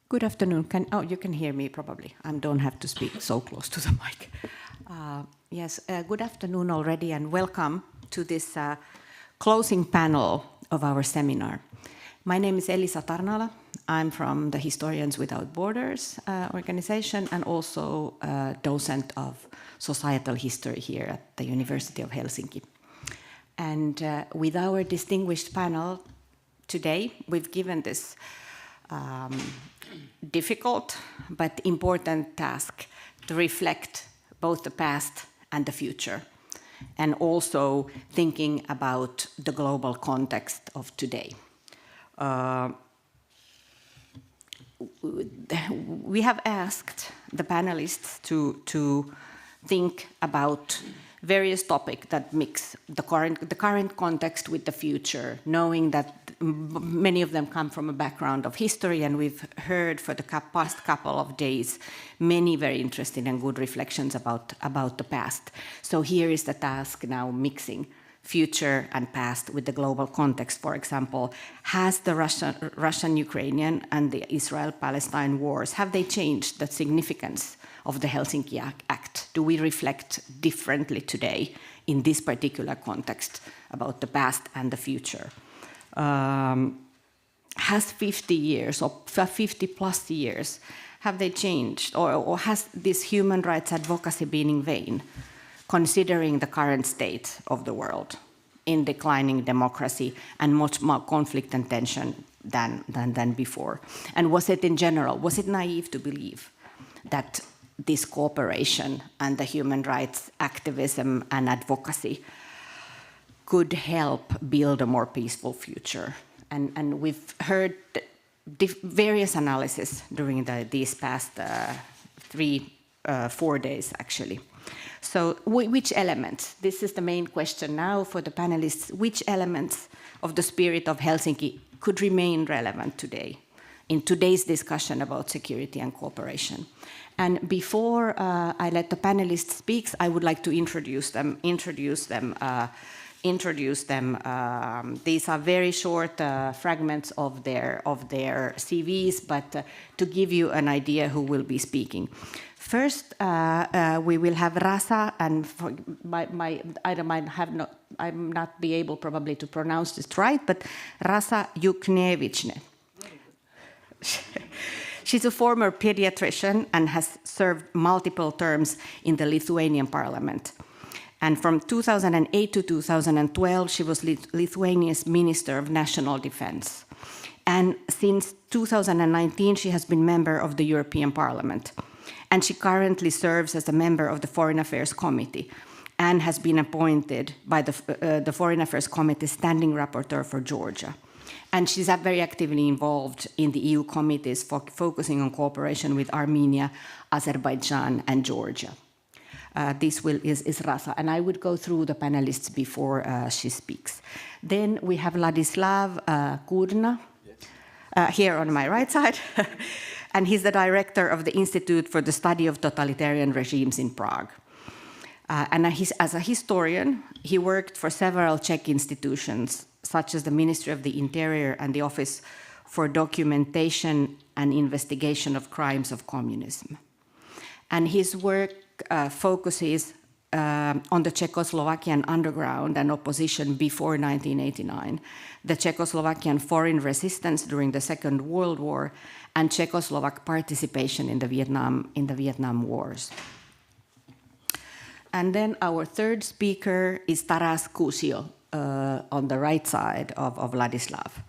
Good afternoon. You can hear me probably. I don't have to speak so close to the mic. Yes, good afternoon already and welcome to this closing panel of our seminar. My name is Elisa Tarnaala. I'm from the Historians Without Borders organization and also a docent of societal history here at the University of Helsinki. And with our distinguished panel today, we've given this difficult but important task to reflect both the past and the future, and also thinking about the global context of today. We have asked the panelists to think about various topics that mix the current context with the future, knowing that many of them come from a background of history, and we've heard for the past couple of days many very interesting and good reflections about the past. So here is the task now, mixing future and past with the global context. For example, has the Russian-Ukrainian and the Israel-Palestine wars, have they changed the significance of the Helsinki Act? Do we reflect differently today in this particular context about the past and the future? Has 50 years or 50 plus years, have they changed? Or has this human rights advocacy been in vain, considering the current state of the world in declining democracy and much more conflict and tension than before? And was it in general, was it naive to believe that this cooperation and the human rights activism and advocacy could help build a more peaceful future? And we've heard various analyses during these past 4 days, actually. So which elements, this is the main question now for the panelists, which elements of the spirit of Helsinki could remain relevant today in today's discussion about security and cooperation? And before I let the panelists speak, I would like to introduce them. These are very short fragments of their CVs, but to give you an idea who will be speaking. First, we will have Rasa, and I'm not be able probably to pronounce this right, but Rasa Juknevičienė. She's a former pediatrician and has served multiple terms in the Lithuanian parliament. And from 2008 to 2012, she was Lithuania's Minister of National Defense. And since 2019, she has been member of the European Parliament. And she currently serves as a member of the Foreign Affairs Committee and has been appointed by the Foreign Affairs Committee Standing Rapporteur for Georgia. And she's very actively involved in the EU committees focusing on cooperation with Armenia, Azerbaijan, and Georgia. This is Rasa, and I would go through the panelists before she speaks. Then we have Ladislav Kurna, here on my right side, and he's the director of the Institute for the Study of Totalitarian Regimes in Prague. And as a historian, he worked for several Czech institutions, such as the Ministry of the Interior and the Office for Documentation and Investigation of Crimes of Communism. And his work focuses on the Czechoslovakian underground and opposition before 1989, the Czechoslovakian foreign resistance during the Second World War, and Czechoslovak participation in the Vietnam Wars. And then our third speaker is Taras Kusio, on the right side of Ladislav.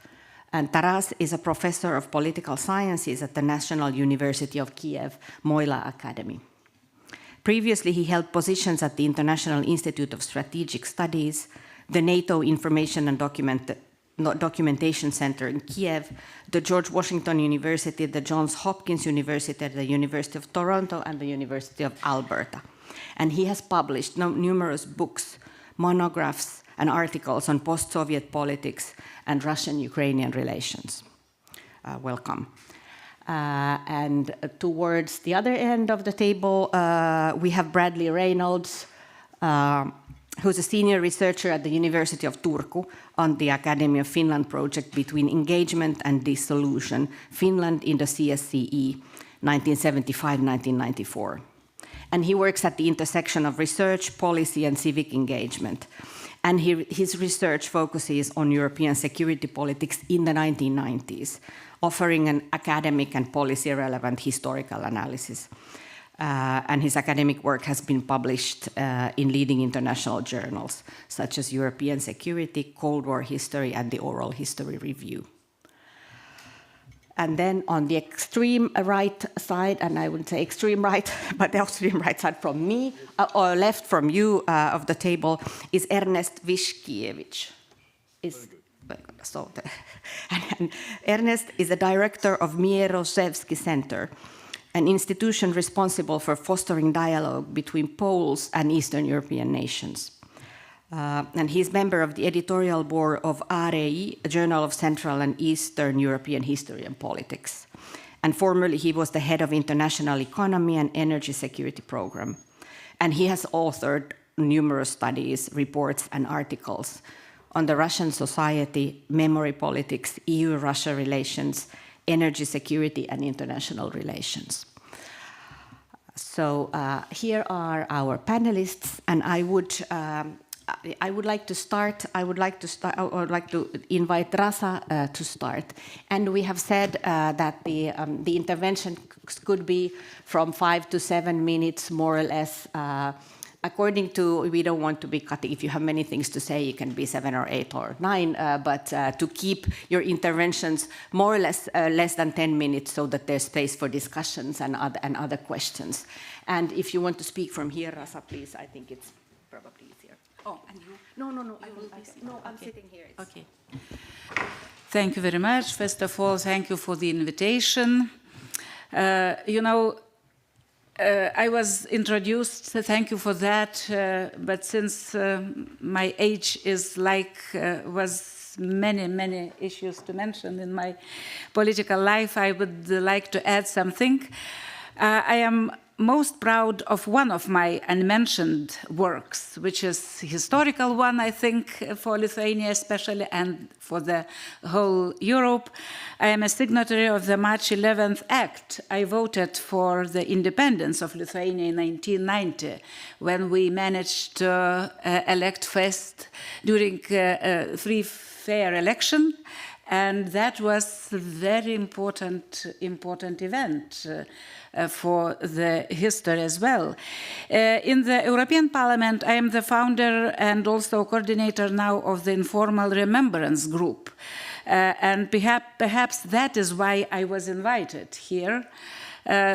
And Taras is a professor of political sciences at the National University of Kiev, Mohyla Academy. Previously, he held positions at the International Institute of Strategic Studies, the NATO Information and Documentation Center in Kiev, the George Washington University, the Johns Hopkins University, the University of Toronto, and the University of Alberta. And he has published numerous books, monographs, and articles on post-Soviet politics and Russian-Ukrainian relations. Welcome. And towards the other end of the table, we have Bradley Reynolds, who's a senior researcher at the University of Turku on the Academy of Finland project between engagement and dissolution, Finland in the CSCE, 1975-1994. And he works at the intersection of research, policy, and civic engagement. And his research focuses on European security politics in the 1990s, offering an academic and policy-relevant historical analysis. And his academic work has been published in leading international journals, such as European Security, Cold War History, and the Oral History Review. And then on the extreme right side, and I wouldn't say extreme right, but the extreme right side from me, or left from you of the table, is Ernest Wiśkiewicz. And Ernest is the director of Mieroszewski Center, an institution responsible for fostering dialogue between Poles and Eastern European nations. And he's member of the editorial board of AREI, a journal of Central and Eastern European history and politics. And formerly he was the head of International Economy and Energy Security Program. And he has authored numerous studies, reports, and articles on the Russian society, memory politics, EU-Russia relations, energy security, and international relations. So here are our panelists, and I would like to invite Rasa to start. And we have said that the intervention could be from 5 to 7 minutes, more or less. According to, we don't want to be cutting. If you have many things to say, you can be 7 or 8 or 9, but to keep your interventions more or less less than 10 minutes so that there's space for discussions and other questions. And if you want to speak from here, Rasa, please, I think it's probably easier. Oh, and you? No, I'm sitting here. Okay. Thank you very much. First of all, thank you for the invitation. I was introduced, so thank you for that, but since my age is was many issues to mention in my political life, I would like to add something. I am most proud of one of my unmentioned works, which is historical one, I think, for Lithuania especially, and for the whole Europe. I am a signatory of the March 11th Act. I voted for the independence of Lithuania in 1990, when we managed to elect first during a free, fair election. And that was a very important event for the history as well. In the European Parliament, I am the founder and also coordinator now of the informal Remembrance group. And perhaps that is why I was invited here,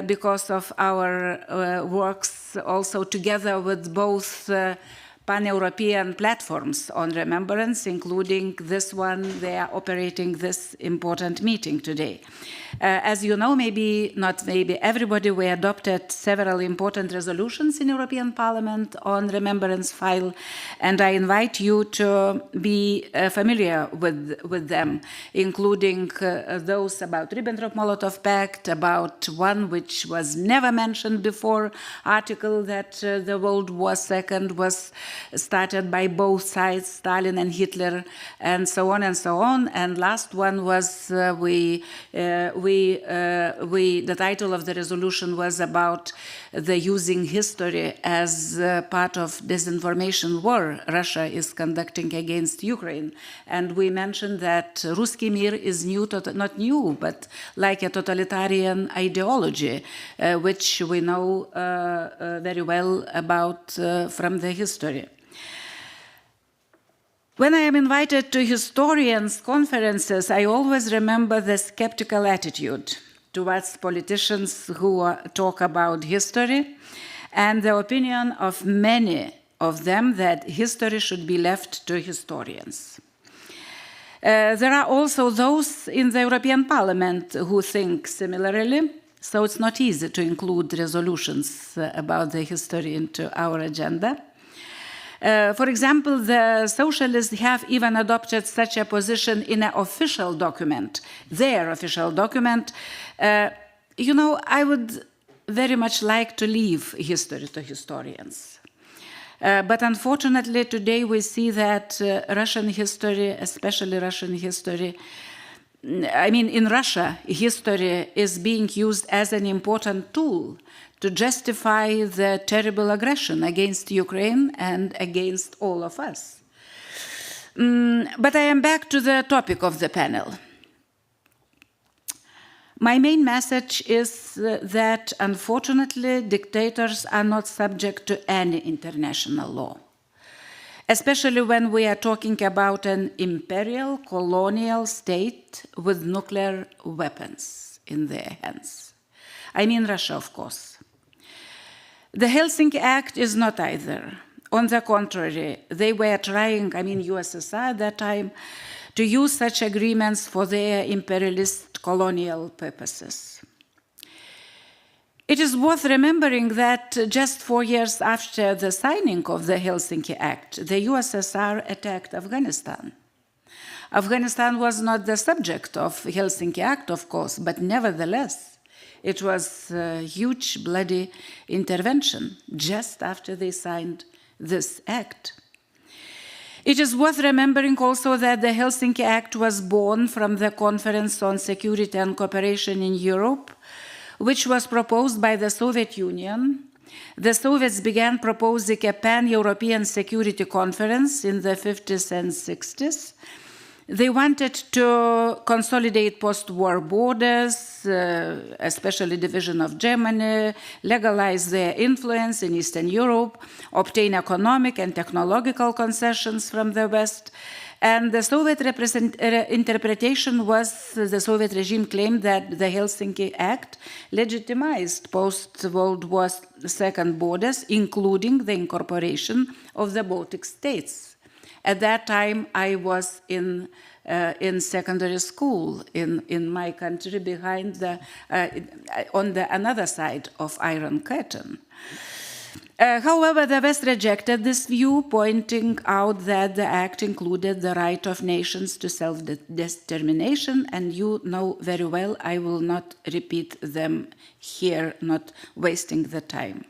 because of our works also together with both pan-European platforms on remembrance, including this one. They are operating this important meeting today. As you know, maybe everybody, we adopted several important resolutions in European Parliament on remembrance file, and I invite you to be familiar with them, including those about Ribbentrop-Molotov Pact, about one which was never mentioned before, article that the World War II was started by both sides, Stalin and Hitler, and so on and so on. And last one was the title of the resolution was about the using history as part of disinformation war Russia is conducting against Ukraine. And we mentioned that Ruski Mir is not new, but like a totalitarian ideology, which we know very well about from the history. When I am invited to historians' conferences, I always remember the skeptical attitude towards politicians who talk about history, and the opinion of many of them that history should be left to historians. There are also those in the European Parliament who think similarly, so it's not easy to include resolutions about the history into our agenda. For example, the socialists have even adopted such a position in an official document, their official document. I would very much like to leave history to historians. But unfortunately, today we see that Russian history, especially Russian history, in Russia, history is being used as an important tool to justify the terrible aggression against Ukraine and against all of us. But I am back to the topic of the panel. My main message is that, unfortunately, dictators are not subject to any international law, especially when we are talking about an imperial colonial state with nuclear weapons in their hands. I mean Russia, of course. The Helsinki Act is not either. On the contrary, they were trying, USSR at that time, to use such agreements for their imperialist colonial purposes. It is worth remembering that just 4 years after the signing of the Helsinki Act, the USSR attacked Afghanistan. Afghanistan was not the subject of the Helsinki Act, of course, but nevertheless, it was a huge, bloody intervention just after they signed this act. It is worth remembering also that the Helsinki Act was born from the Conference on Security and Cooperation in Europe, which was proposed by the Soviet Union. The Soviets began proposing a pan-European security conference in the 50s and 60s. They wanted to consolidate post-war borders, especially division of Germany, legalize their influence in Eastern Europe, obtain economic and technological concessions from the West. And the Soviet interpretation was, the Soviet regime claimed that the Helsinki Act legitimized post-World War II borders, including the incorporation of the Baltic states. At that time, I was in secondary school in my country, behind on the another side of Iron Curtain. However, the West rejected this view, pointing out that the act included the right of nations to self-determination, and you know very well, I will not repeat them here, not wasting the time.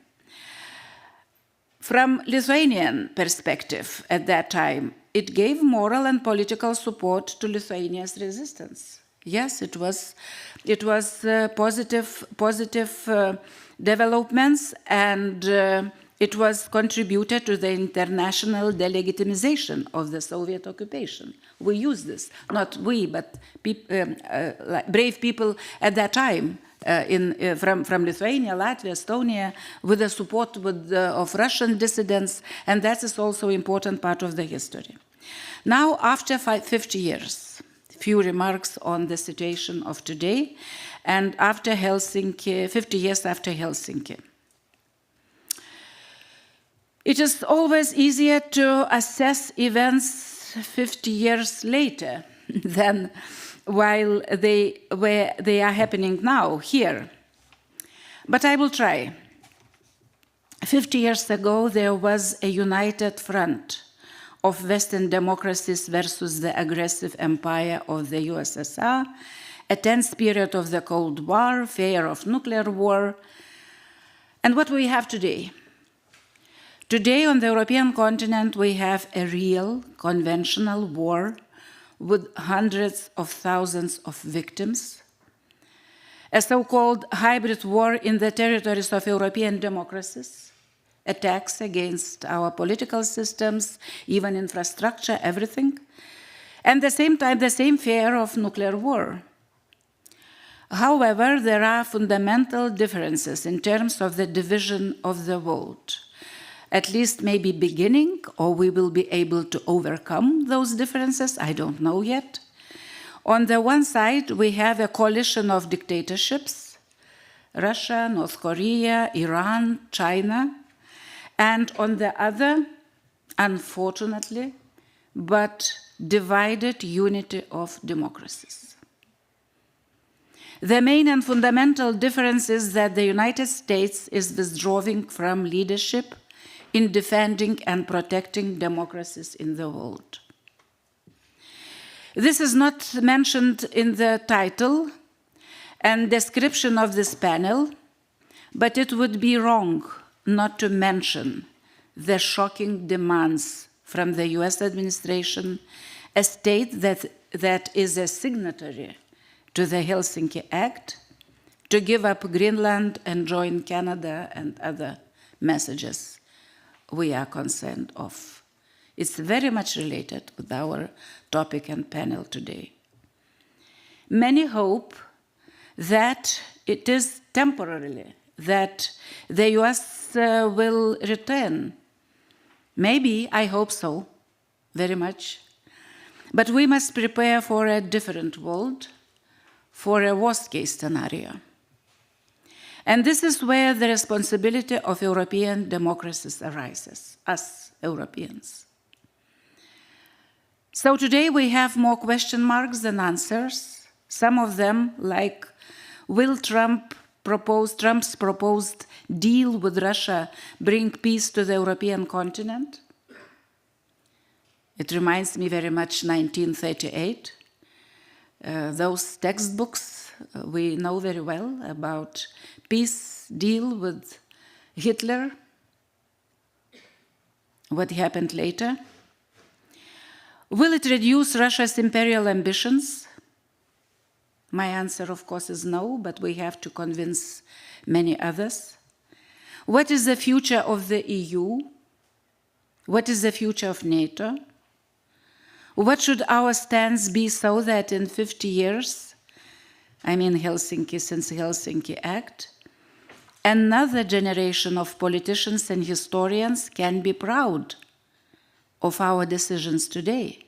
From Lithuanian perspective at that time, it gave moral and political support to Lithuania's resistance. Yes, it was positive developments, and it was contributed to the international delegitimization of the Soviet occupation. We used this, not we, but brave people at that time from Lithuania, Latvia, Estonia, with the support of Russian dissidents, and that is also an important part of the history. Now, after 50 years, few remarks on the situation of today, and after Helsinki, 50 years after Helsinki. It is always easier to assess events 50 years later than while they are happening now, here. But I will try. 50 years ago, there was a united front of Western democracies versus the aggressive empire of the USSR, a tense period of the Cold War, fear of nuclear war. And what we have today? Today, on the European continent, we have a real, conventional war with hundreds of thousands of victims, a so-called hybrid war in the territories of European democracies, attacks against our political systems, even infrastructure, everything, and at the same time, the same fear of nuclear war. However, there are fundamental differences in terms of the division of the world. At least maybe beginning, or we will be able to overcome those differences, I don't know yet. On the one side, we have a coalition of dictatorships, Russia, North Korea, Iran, China, and on the other, unfortunately, but divided unity of democracies. The main and fundamental difference is that the United States is withdrawing from leadership in defending and protecting democracies in the world. This is not mentioned in the title and description of this panel, but it would be wrong not to mention the shocking demands from the US administration, a state that is a signatory to the Helsinki Act, to give up Greenland and join Canada and other messages we are concerned of. It's very much related with our topic and panel today. Many hope that it is temporarily, that the US will return. Maybe, I hope so, very much. But we must prepare for a different world, for a worst-case scenario. And this is where the responsibility of European democracies arises, us Europeans. So today we have more question marks than answers. Some of them, like, will Trump's proposed deal with Russia bring peace to the European continent? It reminds me very much 1938. Those textbooks we know very well about peace deal with Hitler. What happened later? Will it reduce Russia's imperial ambitions? My answer, of course, is no, but we have to convince many others. What is the future of the EU? What is the future of NATO? What should our stance be so that in 50 years, I mean Helsinki since the Helsinki Act, another generation of politicians and historians can be proud of our decisions today?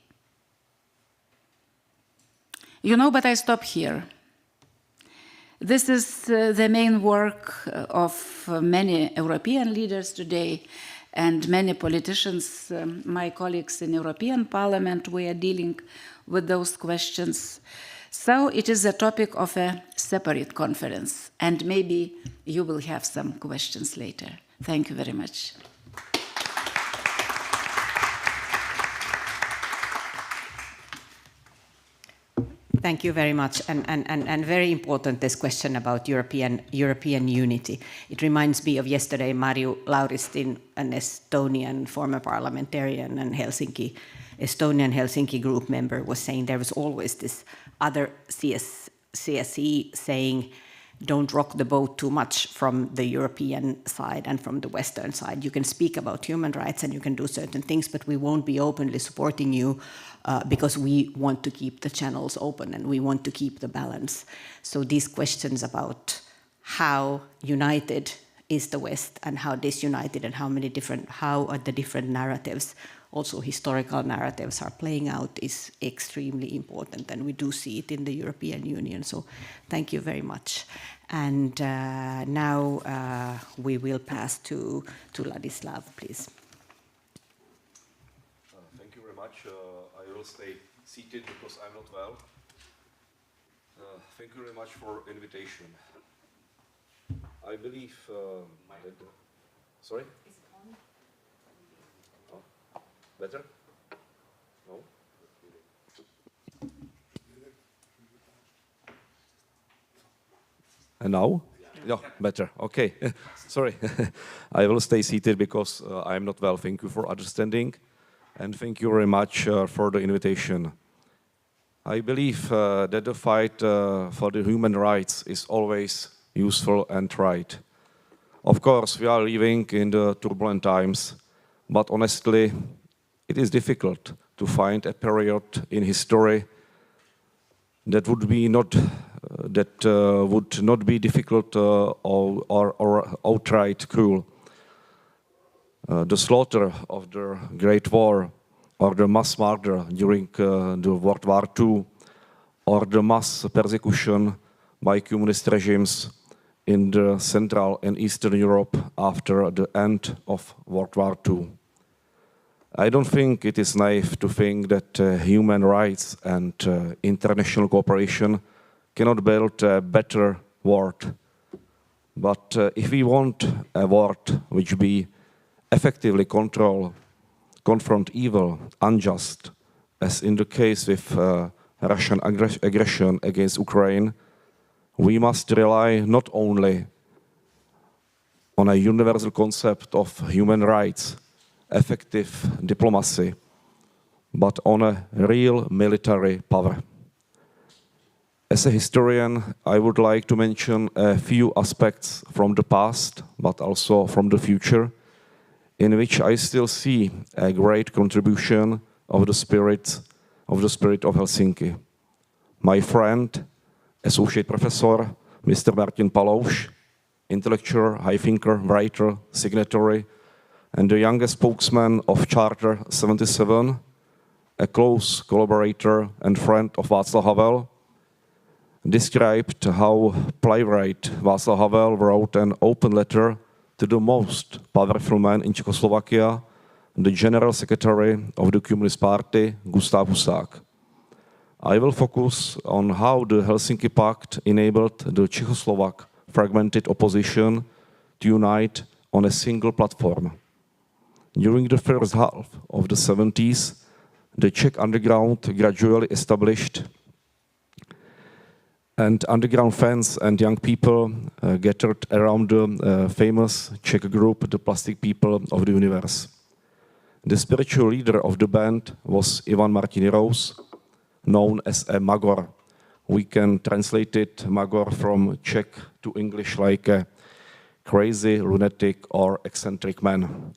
You know, but I stop here. This is the main work of many European leaders today and many politicians, my colleagues in European Parliament. We are dealing with those questions. So it is a topic of a separate conference, and maybe you will have some questions later. Thank you very much. Thank you very much, and very important, this question about European unity. It reminds me of yesterday, Marju Lauristin, an Estonian former parliamentarian and Estonian Helsinki group member, was saying there was always this other CSE saying, don't rock the boat too much from the European side and from the Western side. You can speak about human rights and you can do certain things, but we won't be openly supporting you because we want to keep the channels open and we want to keep the balance. So these questions about how united is the West and how disunited and how are the different narratives, also historical narratives, are playing out is extremely important, and we do see it in the European Union. So thank you very much. And now we will pass to Ladislav, please. Thank you very much. I will stay seated because I'm not well. Thank you very much for invitation. I believe that, sorry? Is it on? Oh, better? No? And now? Yeah, better. Okay. Sorry. I will stay seated because I'm not well. Thank you for understanding. And thank you very much for the invitation. I believe that the fight for the human rights is always useful and right. Of course, we are living in the turbulent times, but honestly, it is difficult to find a period in history that would not be difficult or outright cruel. The slaughter of the Great War, or the mass murder during the World War II, or the mass persecution by communist regimes in the Central and Eastern Europe after the end of World War II. I don't think it is naive to think that human rights and international cooperation cannot build a better world. But if we want a world which be effectively confront evil, unjust, as in the case with Russian aggression against Ukraine, we must rely not only on a universal concept of human rights, effective diplomacy, but on a real military power. As a historian, I would like to mention a few aspects from the past, but also from the future, in which I still see a great contribution of the spirit of Helsinki. My friend, associate professor, Mr. Martin Palouš, intellectual, high thinker, writer, signatory, and the youngest spokesman of Charter 77, a close collaborator and friend of Václav Havel, described how playwright Václav Havel wrote an open letter to the most powerful man in Czechoslovakia, the General Secretary of the Communist Party, Gustav Husák. I will focus on how the Helsinki Pact enabled the Czechoslovak fragmented opposition to unite on a single platform. During the first half of the 70s, the Czech underground gradually established, and underground fans and young people gathered around the famous Czech group, the Plastic People of the Universe. The spiritual leader of the band was Ivan Martin Rous, known as a Magor. We can translate it, Magor, from Czech to English like a crazy, lunatic, or eccentric man.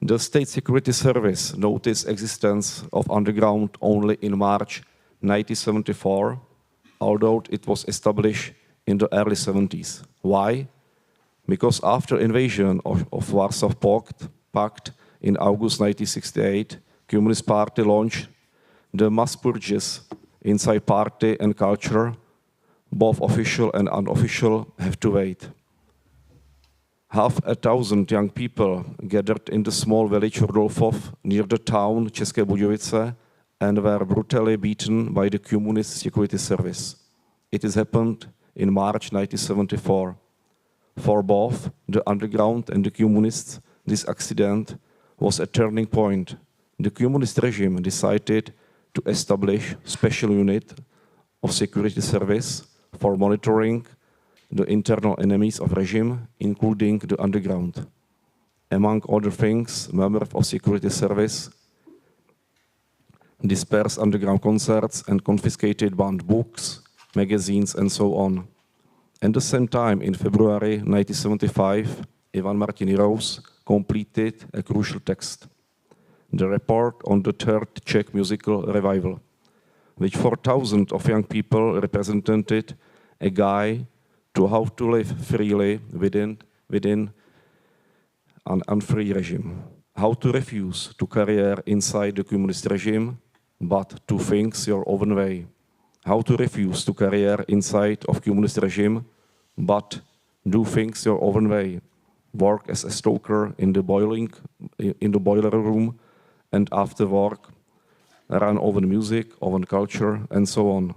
The State Security Service noticed existence of underground only in March 1974, although it was established in the early 70s. Why? Because after invasion of Warsaw Pact in August 1968, Communist Party launched the mass purges inside party and culture. Both official and unofficial have to wait. 500 young people gathered in the small village Rudolfov near the town České Budějovice and were brutally beaten by the Communist Security Service. It has happened in March 1974. For both the underground and the communists, this accident was a turning point. The communist regime decided to establish special unit of security service for monitoring the internal enemies of regime, including the underground. Among other things, members of security service dispersed underground concerts and confiscated banned books, magazines, and so on. At the same time, in February 1975, Ivan Martin Rous completed a crucial text, the report on the Third Czech Musical Revival, which for thousands of young people represented a guide to how to live freely within an unfree regime, how to refuse to career inside the communist regime, but to think your own way, how to refuse to career inside of communist regime, but do things your own way, work as a stoker in the boiler room, and after work, run oven music, oven culture, and so on.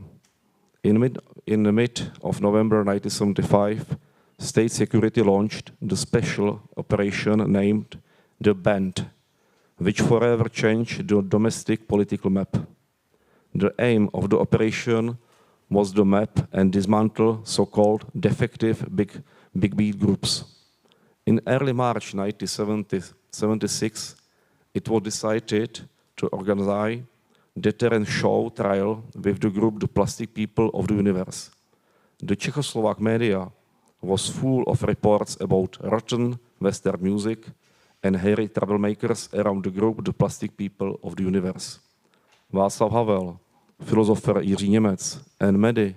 In the mid of November 1975, State Security launched the special operation named the Band, which forever changed the domestic political map. The aim of the operation was to map and dismantle so-called defective big beat groups. In early March 1976, it was decided to organize deterrent show trial with the group the Plastic People of the Universe. The Czechoslovak media was full of reports about rotten Western music and hairy troublemakers around the group the Plastic People of the Universe. Václav Havel, philosopher Jiří Němec, and many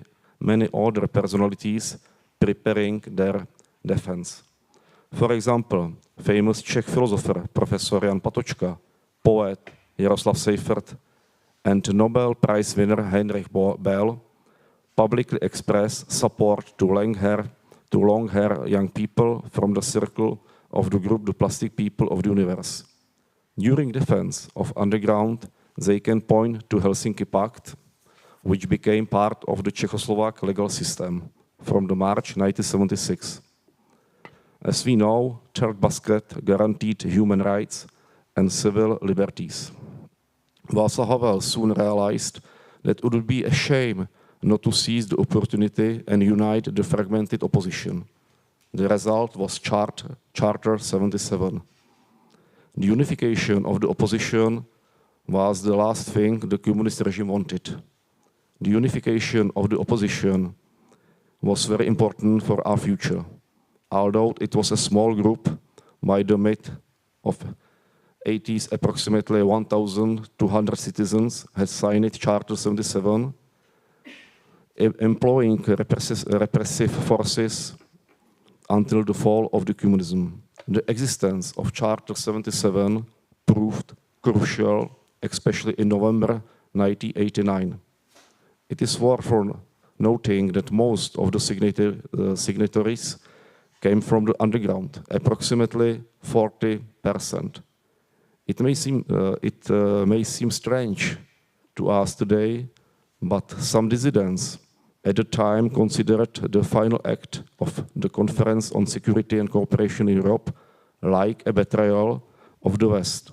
other personalities preparing their defense. For example, famous Czech philosopher Professor Jan Patočka, poet Jaroslav Seifert, and Nobel Prize winner Heinrich Böll publicly expressed support to long-hair young people from the circle of the group the Plastic People of the Universe. During defense of underground, they can point to Helsinki Pact, which became part of the Czechoslovak legal system from the March 1976. As we know, third basket guaranteed human rights and civil liberties. Václav Havel soon realized that it would be a shame not to seize the opportunity and unite the fragmented opposition. The result was Charter 77. The unification of the opposition was the last thing the communist regime wanted. The unification of the opposition was very important for our future. Although it was a small group, by the mid of 80s, approximately 1,200 citizens had signed Charter 77, employing repressive forces until the fall of the communism. The existence of Charter 77 proved crucial, especially in November 1989. It is worth noting that most of the signatories came from the underground, approximately 40%. It may seem strange to us today, but some dissidents at the time considered the final act of the Conference on Security and Cooperation in Europe like a betrayal of the West.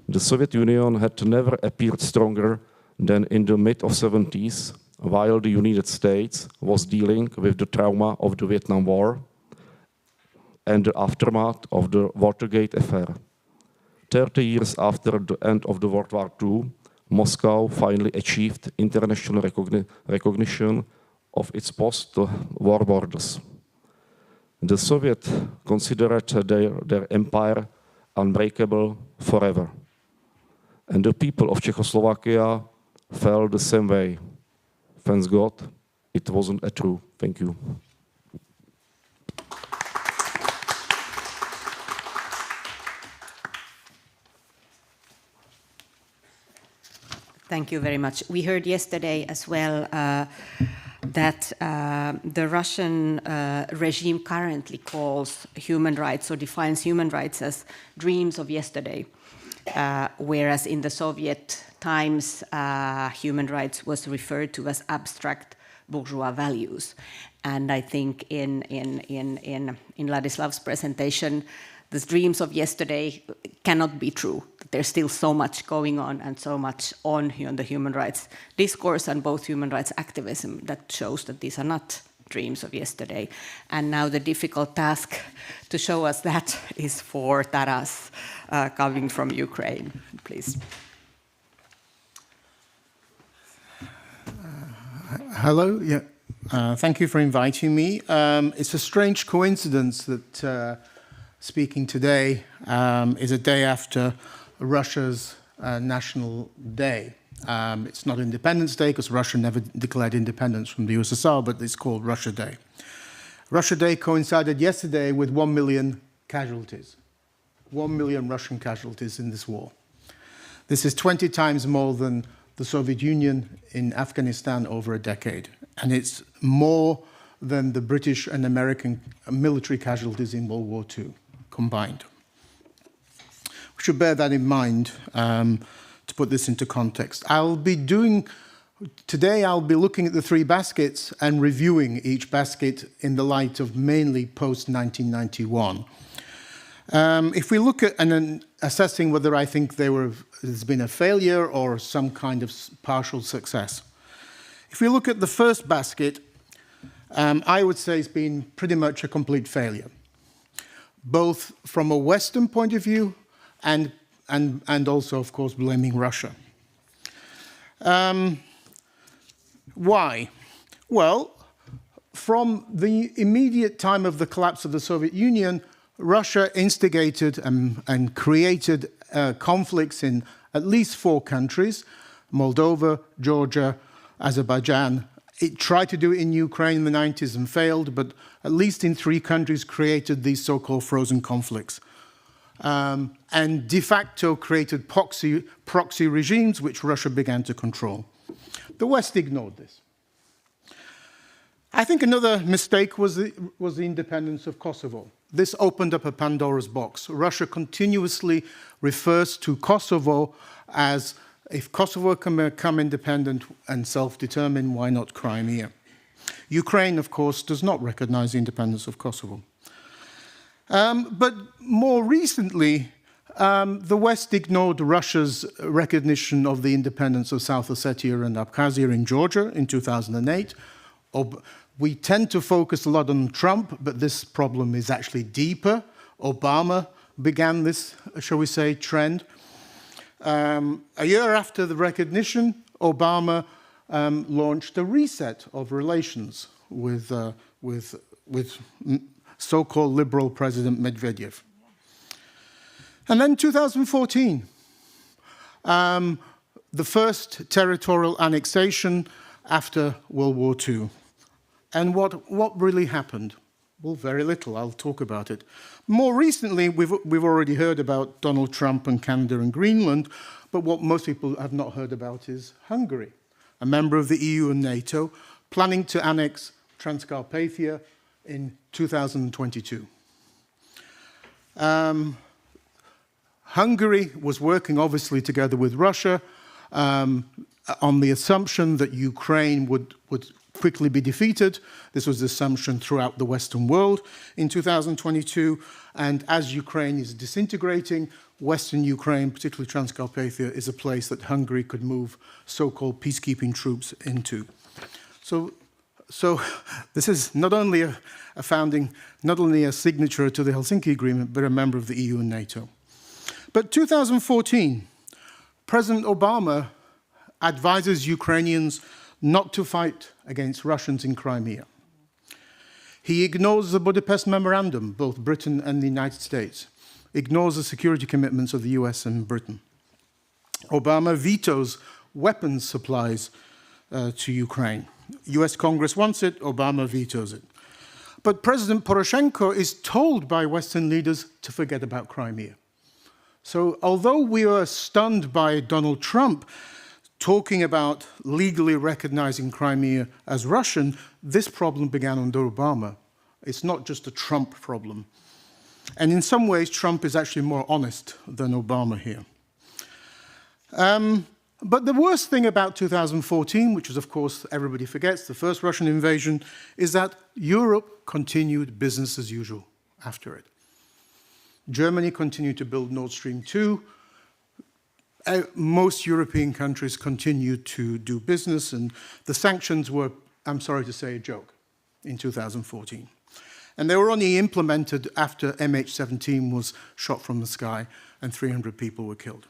The Soviet Union had never appeared stronger than in the mid-70s, while the United States was dealing with the trauma of the Vietnam War and the aftermath of the Watergate affair. 30 years after the end of the World War II, Moscow finally achieved international recognition of its post-war borders. The Soviets considered their empire unbreakable forever. And the people of Czechoslovakia felt the same way. Thanks God, it wasn't true. Thank you. Thank you very much. We heard yesterday as well that the Russian regime currently calls human rights or defines human rights as dreams of yesterday, whereas in the Soviet times, human rights was referred to as abstract bourgeois values. And I think in Ladislav's presentation, the dreams of yesterday cannot be true. There's still so much going on and so much on the human rights discourse and both human rights activism that shows that these are not dreams of yesterday. And now the difficult task to show us that is for Taras, coming from Ukraine. Please. Hello. Yeah. Thank you for inviting me. It's a strange coincidence that speaking today is a day after Russia's National Day. It's not Independence Day because Russia never declared independence from the USSR, but it's called Russia Day. Russia Day coincided yesterday with 1 million casualties. 1 million Russian casualties in this war. This is 20 times more than the Soviet Union in Afghanistan over a decade. And it's more than the British and American military casualties in World War II combined. We should bear that in mind to put this into context. Today I'll be looking at the three baskets and reviewing each basket in the light of mainly post-1991. If we look at and assessing whether I think there's been a failure or some kind of partial success. If we look at the first basket, I would say it's been pretty much a complete failure, both from a Western point of view and also, of course, blaming Russia. Why? Well, from the immediate time of the collapse of the Soviet Union, Russia instigated and created conflicts in at least 4 countries, Moldova, Georgia, Azerbaijan. It tried to do it in Ukraine in the 90s and failed, but at least in 3 countries created these so-called frozen conflicts. And de facto created proxy regimes which Russia began to control. The West ignored this. I think another mistake was the independence of Kosovo. This opened up a Pandora's box. Russia continuously refers to Kosovo as, if Kosovo can become independent and self-determined, why not Crimea? Ukraine, of course, does not recognize the independence of Kosovo. But more recently, the West ignored Russia's recognition of the independence of South Ossetia and Abkhazia in Georgia in 2008. We tend to focus a lot on Trump, but this problem is actually deeper. Obama began this, shall we say, trend. A year after the recognition, Obama launched a reset of relations with so-called liberal President Medvedev. And then 2014, the first territorial annexation after World War II. And what really happened? Well, very little. I'll talk about it. More recently, we've already heard about Donald Trump and Canada and Greenland, but what most people have not heard about is Hungary, a member of the EU and NATO, planning to annex Transcarpathia in 2022. Hungary was working, obviously, together with Russia on the assumption that Ukraine would quickly be defeated. This was the assumption throughout the Western world in 2022. And as Ukraine is disintegrating, Western Ukraine, particularly Transcarpathia, is a place that Hungary could move so-called peacekeeping troops into. So this is not only a founding, not only a signature to the Helsinki Agreement, but a member of the EU and NATO. But 2014, President Obama advises Ukrainians not to fight against Russians in Crimea. He ignores the Budapest Memorandum, both Britain and the United States, ignores the security commitments of the US and Britain. Obama vetoes weapons supplies to Ukraine. US Congress wants it, Obama vetoes it. But President Poroshenko is told by Western leaders to forget about Crimea. So although we are stunned by Donald Trump talking about legally recognizing Crimea as Russian, this problem began under Obama. It's not just a Trump problem. And in some ways, Trump is actually more honest than Obama here. But the worst thing about 2014, which is, of course, everybody forgets, the first Russian invasion, is that Europe continued business as usual after it. Germany continued to build Nord Stream 2. Most European countries continued to do business, and the sanctions were, I'm sorry to say, a joke in 2014. And they were only implemented after MH17 was shot from the sky and 300 people were killed.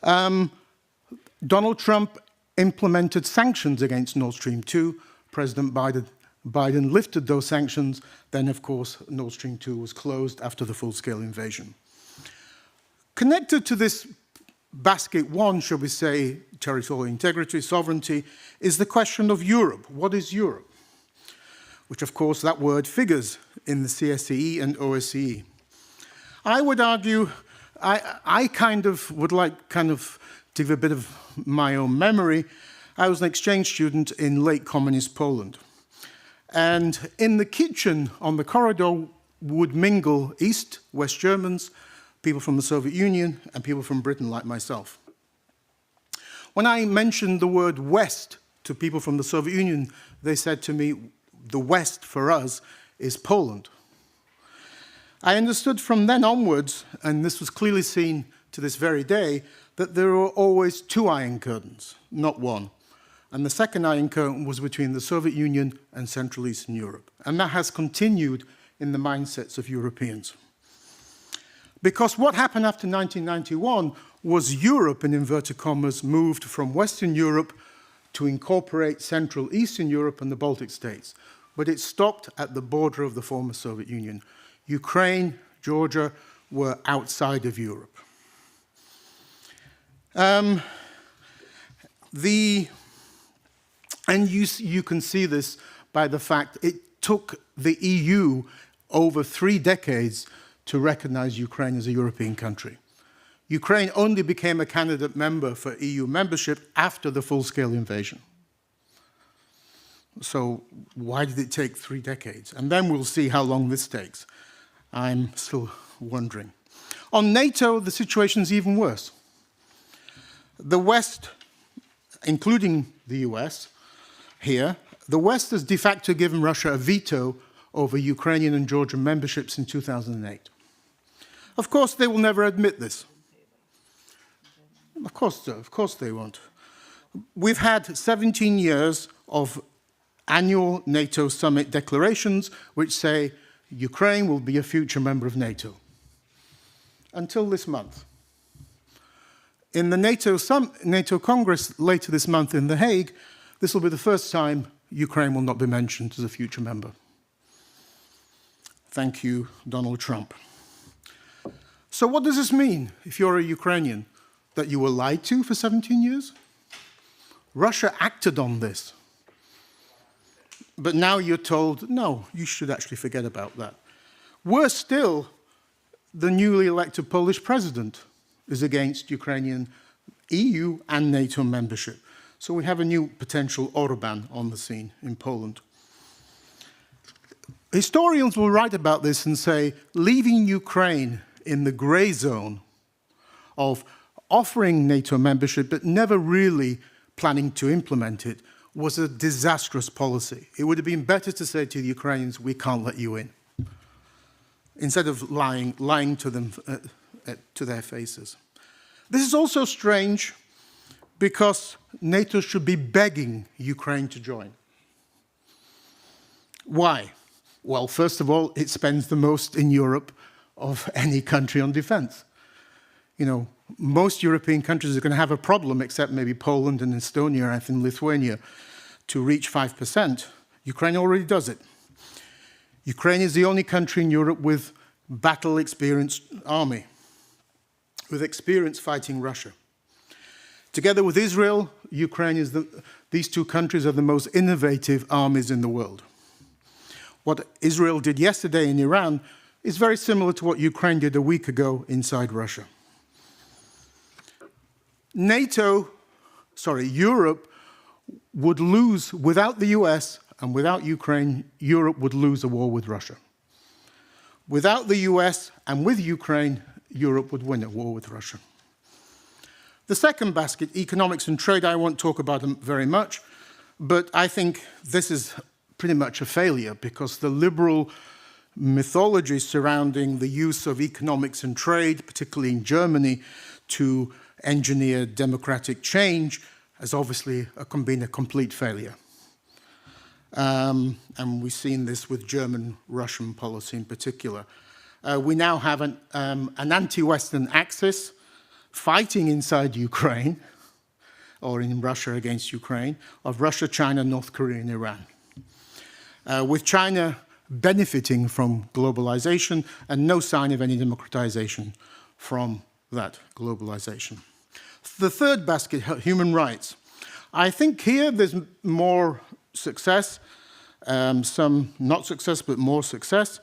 Donald Trump implemented sanctions against Nord Stream 2. President Biden lifted those sanctions. Then, of course, Nord Stream 2 was closed after the full-scale invasion. Connected to this basket one, shall we say, territorial integrity, sovereignty, is the question of Europe. What is Europe? Which, of course, that word figures in the CSCE and OSCE. I would argue, I would like to give a bit of my own memory. I was an exchange student in late communist Poland. And in the kitchen on the corridor would mingle East, West Germans, people from the Soviet Union, and people from Britain like myself. When I mentioned the word West to people from the Soviet Union, they said to me, the West for us is Poland. I understood from then onwards, and this was clearly seen to this very day, that there were always two iron curtains, not one. And the second iron curtain was between the Soviet Union and Central Eastern Europe. And that has continued in the mindsets of Europeans. Because what happened after 1991 was Europe, in inverted commas, moved from Western Europe to incorporate Central Eastern Europe and the Baltic states. But it stopped at the border of the former Soviet Union. Ukraine, Georgia were outside of Europe. And you can see this by the fact it took the EU over 3 decades to recognize Ukraine as a European country. Ukraine only became a candidate member for EU membership after the full-scale invasion. So why did it take 3 decades? And then we'll see how long this takes. I'm still wondering. On NATO, the situation is even worse. The West, including the US here, the West has de facto given Russia a veto over Ukrainian and Georgian memberships in 2008. Of course, they will never admit this. Of course they won't. We've had 17 years of annual NATO summit declarations which say Ukraine will be a future member of NATO. Until this month. In the NATO Congress later this month in The Hague, this will be the first time Ukraine will not be mentioned as a future member. Thank you, Donald Trump. So what does this mean if you're a Ukrainian? That you were lied to for 17 years? Russia acted on this. But now you're told, no, you should actually forget about that. Worse still, the newly elected Polish president is against Ukrainian EU and NATO membership. So we have a new potential Orban on the scene in Poland. Historians will write about this and say, leaving Ukraine in the grey zone of offering NATO membership but never really planning to implement it was a disastrous policy. It would have been better to say to the Ukrainians, we can't let you in, instead of lying to them, to their faces. This is also strange because NATO should be begging Ukraine to join. Why? Well, first of all, it spends the most in Europe of any country on defense. You know, most European countries are going to have a problem, except maybe Poland and Estonia, I think Lithuania, to reach 5%. Ukraine already does it. Ukraine is the only country in Europe with battle-experienced army, with experience fighting Russia. Together with Israel, Ukraine is these two countries are the most innovative armies in the world. What Israel did yesterday in Iran is very similar to what Ukraine did a week ago inside Russia. Europe would lose, without the US and without Ukraine, Europe would lose a war with Russia. Without the US and with Ukraine, Europe would win a war with Russia. The second basket, economics and trade, I won't talk about them very much, but I think this is pretty much a failure because the liberal mythology surrounding the use of economics and trade, particularly in Germany, to engineer democratic change has obviously been a complete failure. And we've seen this with German-Russian policy in particular. We now have an anti-Western axis fighting inside Ukraine, or in Russia against Ukraine, of Russia, China, North Korea, and Iran. With China benefiting from globalization and no sign of any democratization from that globalization. The third basket, human rights. I think here there's more success, some not success, but more success,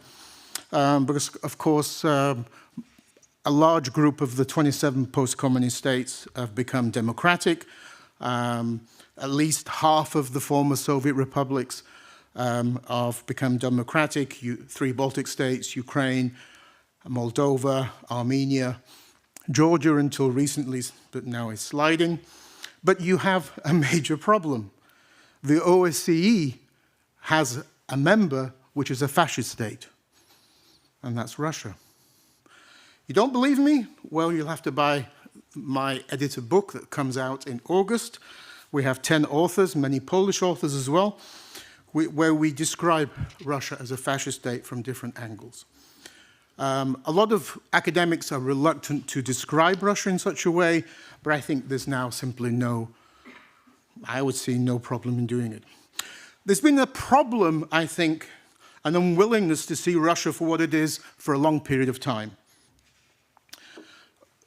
because, of course, a large group of the 27 post-communist states have become democratic. At least half of the former Soviet republics have become democratic. 3 Baltic states, Ukraine, Moldova, Armenia, Georgia until recently, but now is sliding. But you have a major problem. The OSCE has a member which is a fascist state, and that's Russia. You don't believe me? Well, you'll have to buy my edited book that comes out in August. We have 10 authors, many Polish authors as well, where we describe Russia as a fascist state from different angles. A lot of academics are reluctant to describe Russia in such a way, but I think there's now simply I would see no problem in doing it. There's been a problem, I think, an unwillingness to see Russia for what it is for a long period of time.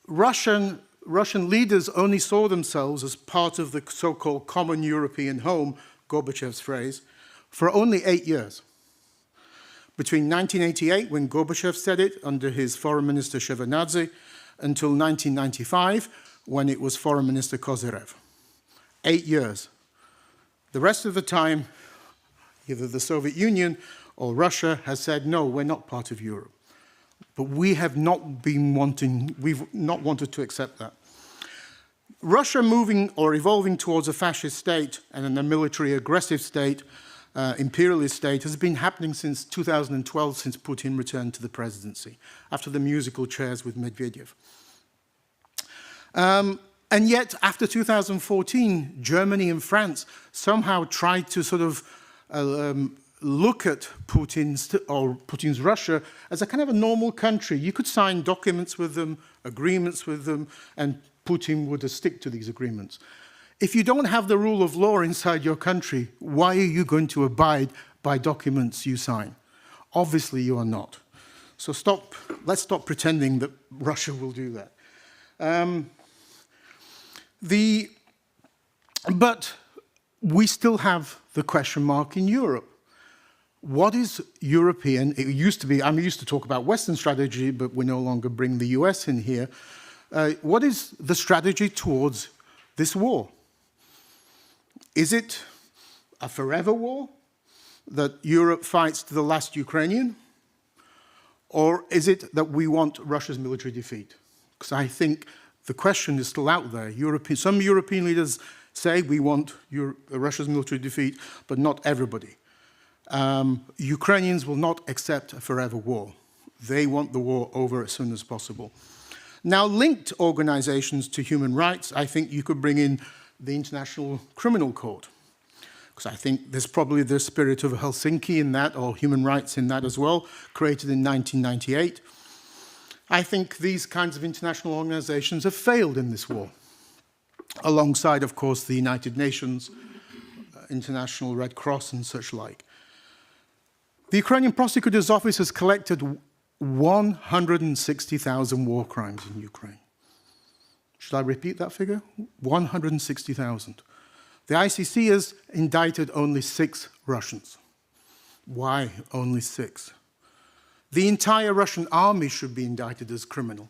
Russian leaders only saw themselves as part of the so-called common European home, Gorbachev's phrase, for only 8 years. Between 1988, when Gorbachev said it under his foreign minister Shevardnadze, until 1995, when it was foreign minister Kozyrev. 8 years. The rest of the time, either the Soviet Union or Russia has said, no, we're not part of Europe. But we've not wanted to accept that. Russia moving or evolving towards a fascist state and a military aggressive state, imperialist state, has been happening since 2012, since Putin returned to the presidency, after the musical chairs with Medvedev. And yet, after 2014, Germany and France somehow tried to sort of look at Putin's Russia as a kind of a normal country. You could sign documents with them, agreements with them, and Putin would stick to these agreements. If you don't have the rule of law inside your country, why are you going to abide by documents you sign? Obviously, you are not. So let's stop pretending that Russia will do that. But we still have the question mark in Europe. What is European? It used to be, I'm used to talk about Western strategy, but we no longer bring the US in here. What is the strategy towards this war? Is it a forever war that Europe fights to the last Ukrainian? Or is it that we want Russia's military defeat? Because I think the question is still out there. Some European leaders say we want Russia's military defeat, but not everybody. Ukrainians will not accept a forever war. They want the war over as soon as possible. Now, linked organizations to human rights, I think you could bring in the International Criminal Court, because I think there's probably the Spirit of Helsinki in that, or human rights in that as well, created in 1998. I think these kinds of international organizations have failed in this war, alongside, of course, the United Nations, International Red Cross, and such like. The Ukrainian Prosecutor's Office has collected 160,000 war crimes in Ukraine. Should I repeat that figure? 160,000. The ICC has indicted only 6 Russians. Why only 6? The entire Russian army should be indicted as criminal.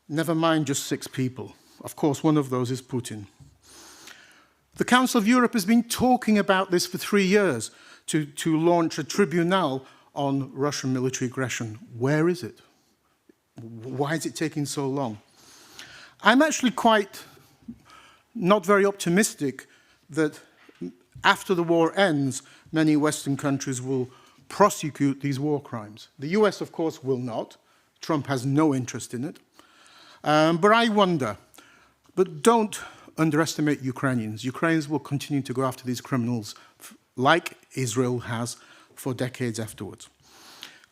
Never mind just 6 people. Of course, one of those is Putin. The Council of Europe has been talking about this for 3 years, to launch a tribunal on Russian military aggression. Where is it? Why is it taking so long? I'm actually not very optimistic that after the war ends, many Western countries will prosecute these war crimes. The US, of course, will not. Trump has no interest in it. But I wonder. But don't underestimate Ukrainians. Ukrainians will continue to go after these criminals like Israel has for decades afterwards.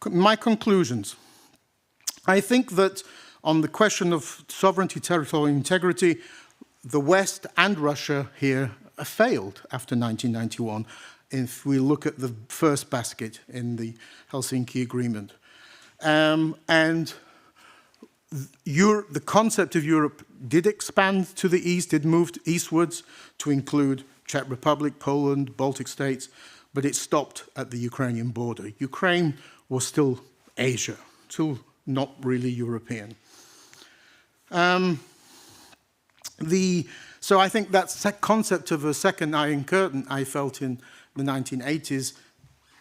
My conclusions. I think that on the question of sovereignty, territorial integrity, the West and Russia here failed after 1991, if we look at the first basket in the Helsinki Agreement. And the concept of Europe did expand to the east, it moved eastwards to include Czech Republic, Poland, Baltic states, but it stopped at the Ukrainian border. Ukraine was still Asia, still not really European. So I think that concept of a second Iron Curtain I felt in the 1980s,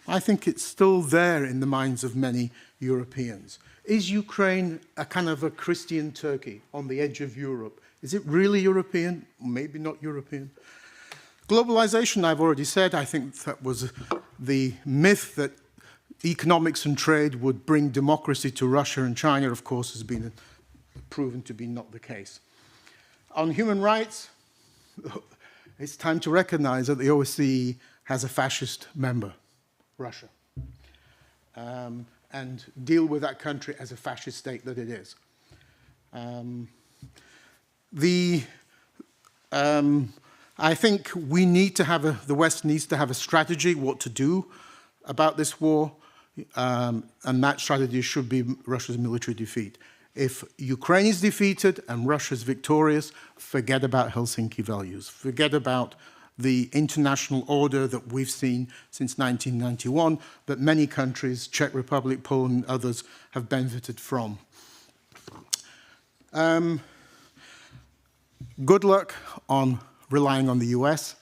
I think it's still there in the minds of many Europeans. Is Ukraine a kind of a Christian Turkey on the edge of Europe? Is it really European? Maybe not European. Globalization, I've already said, I think that was the myth that economics and trade would bring democracy to Russia and China, of course, has been proven to be not the case. On human rights, it's time to recognize that the OSCE has a fascist member, Russia, and deal with that country as a fascist state that it is. I think we need to have the West needs to have a strategy what to do about this war, and that strategy should be Russia's military defeat. If Ukraine is defeated and Russia is victorious, forget about Helsinki values. Forget about the international order that we've seen since 1991, that many countries, Czech Republic, Poland, and others, have benefited from. Good luck on relying on the US.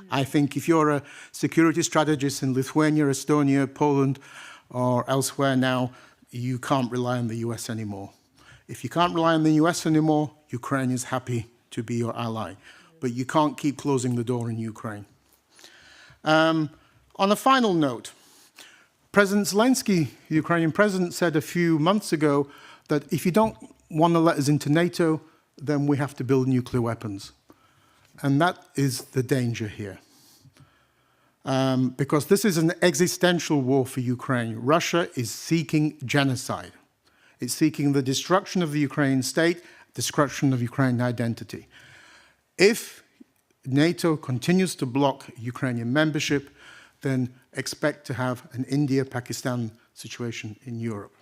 I think if you're a security strategist in Lithuania, Estonia, Poland, or elsewhere now, you can't rely on the US anymore. If you can't rely on the US anymore, Ukraine is happy to be your ally. But you can't keep closing the door in Ukraine. On a final note, President Zelensky, the Ukrainian president, said a few months ago that if you don't want to let us into NATO, then we have to build nuclear weapons. And that is the danger here. because this is an existential war for Ukraine. Russia is seeking genocide. It's seeking the destruction of the Ukrainian state, destruction of Ukrainian identity. If NATO continues to block Ukrainian membership, then expect to have an India-Pakistan situation in Europe.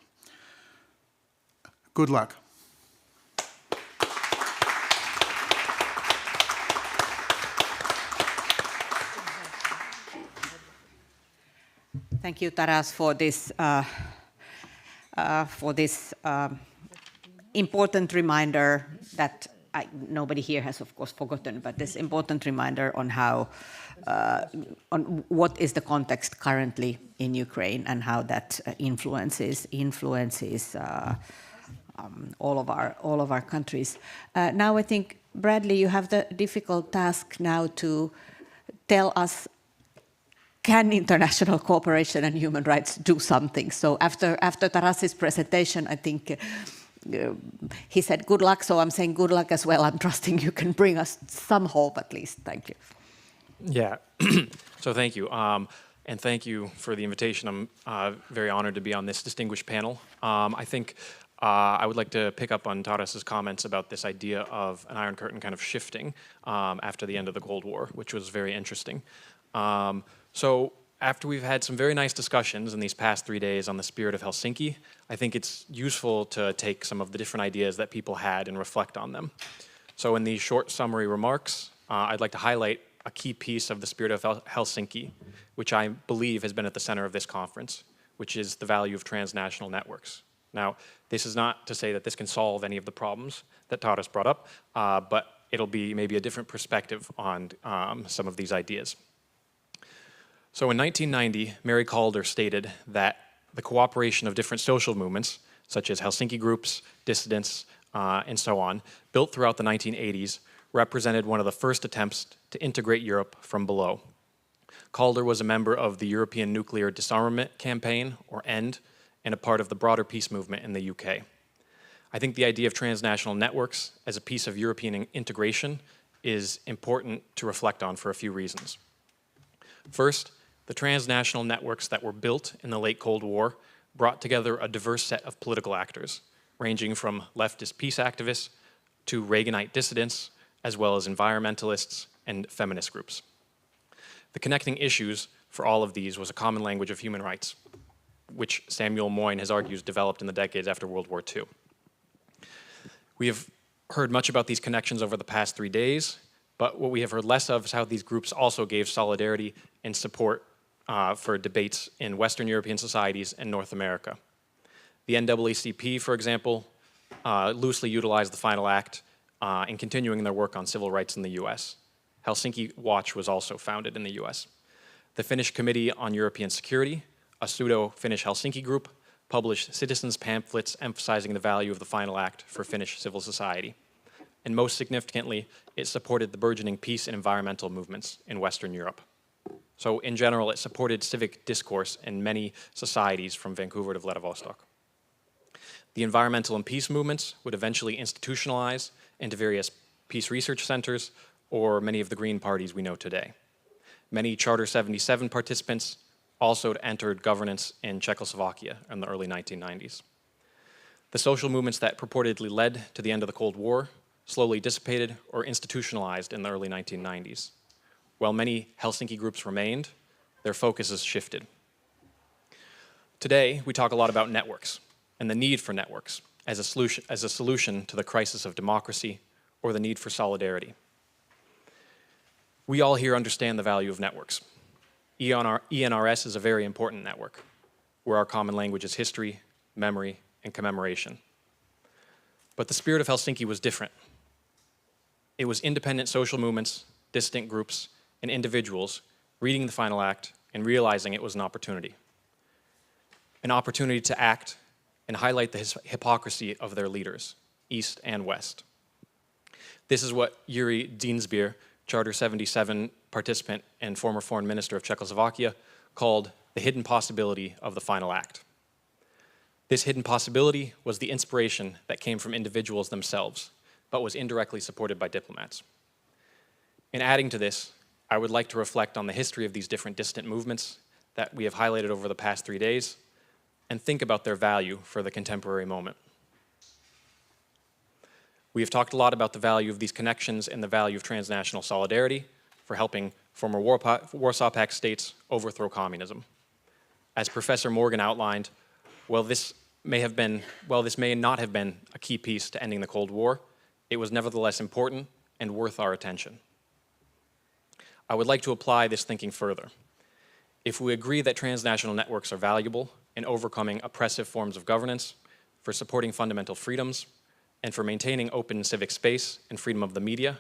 Good luck. Thank you, Taras, for this important reminder that nobody here has, of course, forgotten, but this important reminder on how, on what is the context currently in Ukraine and how that influences all of our countries. Now, I think, Bradley, you have the difficult task now to tell us, can international cooperation and human rights do something? So after Taras's presentation, I think he said good luck, so I'm saying good luck as well. I'm trusting you can bring us some hope at least. Thank you. Yeah, so thank you. And thank you for the invitation. I'm very honored to be on this distinguished panel. I think I would like to pick up on Taras's comments about this idea of an Iron Curtain kind of shifting after the end of the Cold War, which was very interesting. So after we've had some very nice discussions in these past 3 days on the Spirit of Helsinki, I think it's useful to take some of the different ideas that people had and reflect on them. So in these short summary remarks, I'd like to highlight a key piece of the Spirit of Helsinki, which I believe has been at the center of this conference, which is the value of transnational networks. Now, this is not to say that this can solve any of the problems that Taras brought up, but it'll be maybe a different perspective on some of these ideas. So in 1990, Mary Calder stated that the cooperation of different social movements, such as Helsinki groups, dissidents, and so on, built throughout the 1980s, represented one of the first attempts to integrate Europe from below. Calder was a member of the European Nuclear Disarmament Campaign, or END, and a part of the broader peace movement in the UK. I think the idea of transnational networks as a piece of European integration is important to reflect on for a few reasons. First, the transnational networks that were built in the late Cold War brought together a diverse set of political actors, ranging from leftist peace activists to Reaganite dissidents, as well as environmentalists and feminist groups. The connecting issues for all of these was a common language of human rights, which Samuel Moyn has argued developed in the decades after World War II. We have heard much about these connections over the past 3 days, but what we have heard less of is how these groups also gave solidarity and support for debates in Western European societies and North America. The NAACP, for example, loosely utilized the Final Act in continuing their work on civil rights in the US. Helsinki Watch was also founded in the US. The Finnish Committee on European Security, a pseudo-Finnish Helsinki group, published citizens' pamphlets emphasizing the value of the Final Act for Finnish civil society. And most significantly, it supported the burgeoning peace and environmental movements in Western Europe. So in general, it supported civic discourse in many societies from Vancouver to Vladivostok. The environmental and peace movements would eventually institutionalize into various peace research centers or many of the Green parties we know today. Many Charter 77 participants also entered governance in Czechoslovakia in the early 1990s. The social movements that purportedly led to the end of the Cold War slowly dissipated or institutionalized in the early 1990s. While many Helsinki groups remained, their focus has shifted. Today, we talk a lot about networks and the need for networks as a solution to the crisis of democracy or the need for solidarity. We all here understand the value of networks. ENRS is a very important network, where our common language is history, memory, and commemoration. But the Spirit of Helsinki was different. It was independent social movements, dissident groups, and individuals reading the Final Act and realizing it was an opportunity to act and highlight the hypocrisy of their leaders, East and West. This is what Yuri Dinsbier, Charter 77 participant and former foreign minister of Czechoslovakia, called the hidden possibility of the Final Act. This hidden possibility was the inspiration that came from individuals themselves, but was indirectly supported by diplomats. In adding to this, I would like to reflect on the history of these different dissident movements that we have highlighted over the past 3 days and think about their value for the contemporary moment. We have talked a lot about the value of these connections and the value of transnational solidarity for helping former Warsaw Pact states overthrow communism. As Professor Morgan outlined, while this may not have been a key piece to ending the Cold War, it was nevertheless important and worth our attention. I would like to apply this thinking further. If we agree that transnational networks are valuable in overcoming oppressive forms of governance, for supporting fundamental freedoms, and for maintaining open civic space and freedom of the media,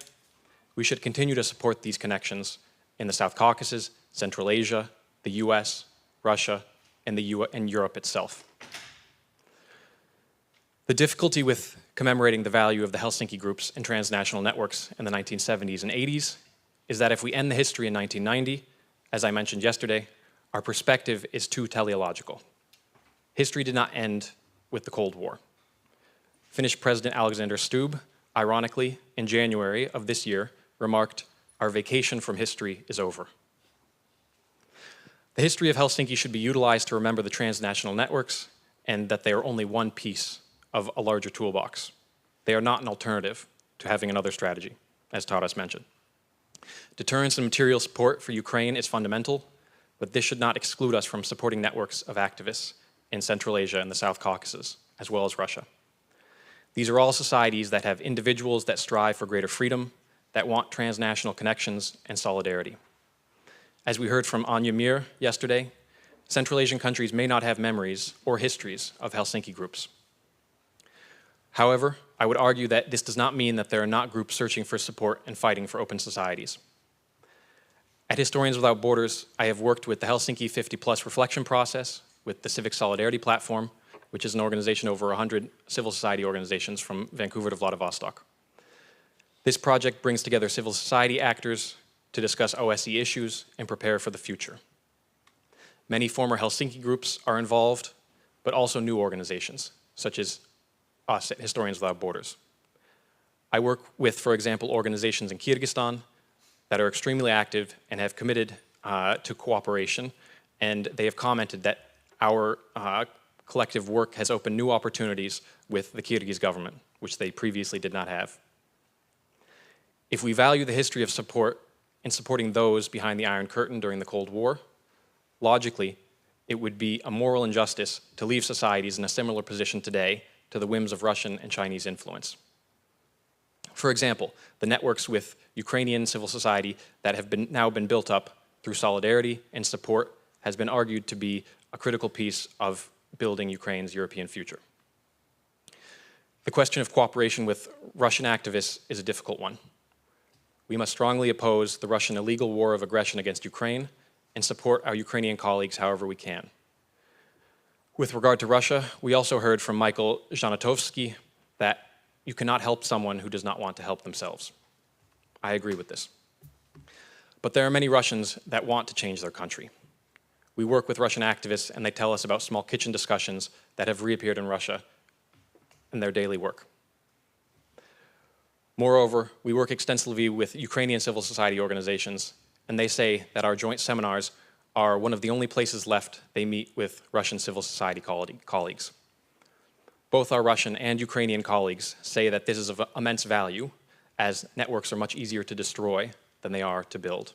we should continue to support these connections in the South Caucasus, Central Asia, the US, Russia, and Europe itself. The difficulty with commemorating the value of the Helsinki groups and transnational networks in the 1970s and 80s is that if we end the history in 1990, as I mentioned yesterday, our perspective is too teleological. History did not end with the Cold War. Finnish President Alexander Stubb, ironically, in January of this year, remarked, "Our vacation from history is over." The history of Helsinki should be utilized to remember the transnational networks and that they are only one piece of a larger toolbox. They are not an alternative to having another strategy, as Taras mentioned. Deterrence and material support for Ukraine is fundamental, but this should not exclude us from supporting networks of activists in Central Asia and the South Caucasus, as well as Russia. These are all societies that have individuals that strive for greater freedom, that want transnational connections and solidarity. As we heard from Anya Mir yesterday, Central Asian countries may not have memories or histories of Helsinki groups. However, I would argue that this does not mean that there are not groups searching for support and fighting for open societies. At Historians Without Borders, I have worked with the Helsinki 50+ reflection process, with the Civic Solidarity Platform, which is an organization over 100 civil society organizations from Vancouver to Vladivostok. This project brings together civil society actors to discuss OSCE issues and prepare for the future. Many former Helsinki groups are involved, but also new organizations, such as us at Historians Without Borders. I work with, for example, organizations in Kyrgyzstan that are extremely active and have committed to cooperation, and they have commented that our collective work has opened new opportunities with the Kyrgyz government, which they previously did not have. If we value the history of support in supporting those behind the Iron Curtain during the Cold War, logically, it would be a moral injustice to leave societies in a similar position today to the whims of Russian and Chinese influence. For example, the networks with Ukrainian civil society that have now been built up through solidarity and support has been argued to be a critical piece of building Ukraine's European future. The question of cooperation with Russian activists is a difficult one. We must strongly oppose the Russian illegal war of aggression against Ukraine and support our Ukrainian colleagues however we can. With regard to Russia, we also heard from Michael Zhanatovsky that you cannot help someone who does not want to help themselves. I agree with this. But there are many Russians that want to change their country. We work with Russian activists and they tell us about small kitchen discussions that have reappeared in Russia in their daily work. Moreover, we work extensively with Ukrainian civil society organizations, and they say that our joint seminars are one of the only places left they meet with Russian civil society colleagues. Both our Russian and Ukrainian colleagues say that this is of immense value, as networks are much easier to destroy than they are to build.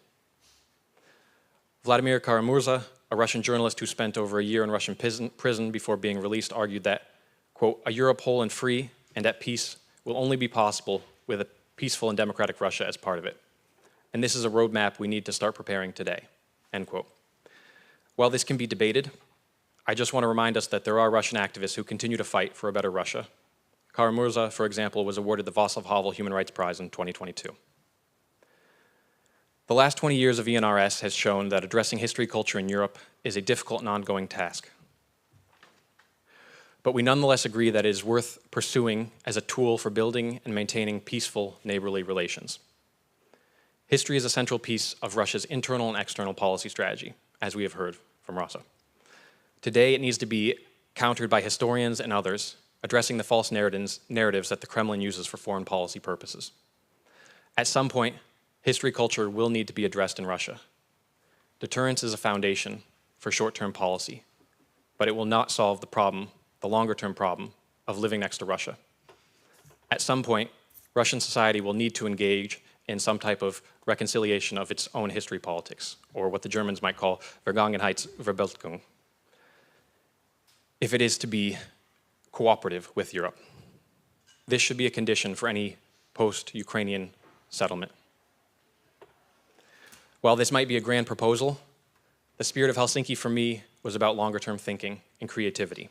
Vladimir Kara-Murza, a Russian journalist who spent over a year in Russian prison before being released, argued that, quote, "A Europe whole and free and at peace will only be possible with a peaceful and democratic Russia as part of it. And this is a roadmap we need to start preparing today," end quote. While this can be debated, I just want to remind us that there are Russian activists who continue to fight for a better Russia. Kara-Murza, for example, was awarded the Václav Havel Human Rights Prize in 2022. The last 20 years of ENRS has shown that addressing history culture in Europe is a difficult and ongoing task. But we nonetheless agree that it is worth pursuing as a tool for building and maintaining peaceful neighborly relations. History is a central piece of Russia's internal and external policy strategy, as we have heard from Rasa. Today, it needs to be countered by historians and others, addressing the false narratives that the Kremlin uses for foreign policy purposes. At some point, history culture will need to be addressed in Russia. Deterrence is a foundation for short-term policy, but it will not solve the problem, the longer-term problem, of living next to Russia. At some point, Russian society will need to engage in some type of reconciliation of its own history politics, or what the Germans might call Vergangenheitsverbildung, if it is to be cooperative with Europe. This should be a condition for any post-Ukrainian settlement. While this might be a grand proposal, the Spirit of Helsinki for me was about longer-term thinking and creativity.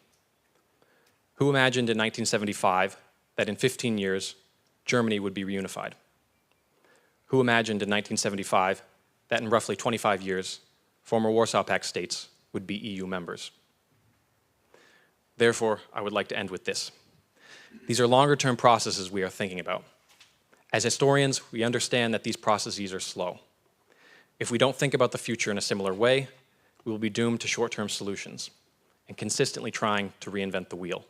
Who imagined in 1975 that in 15 years, Germany would be reunified? Who imagined in 1975 that in roughly 25 years, former Warsaw Pact states would be EU members? Therefore, I would like to end with this. These are longer-term processes we are thinking about. As historians, we understand that these processes are slow. If we don't think about the future in a similar way, we will be doomed to short-term solutions and consistently trying to reinvent the wheel.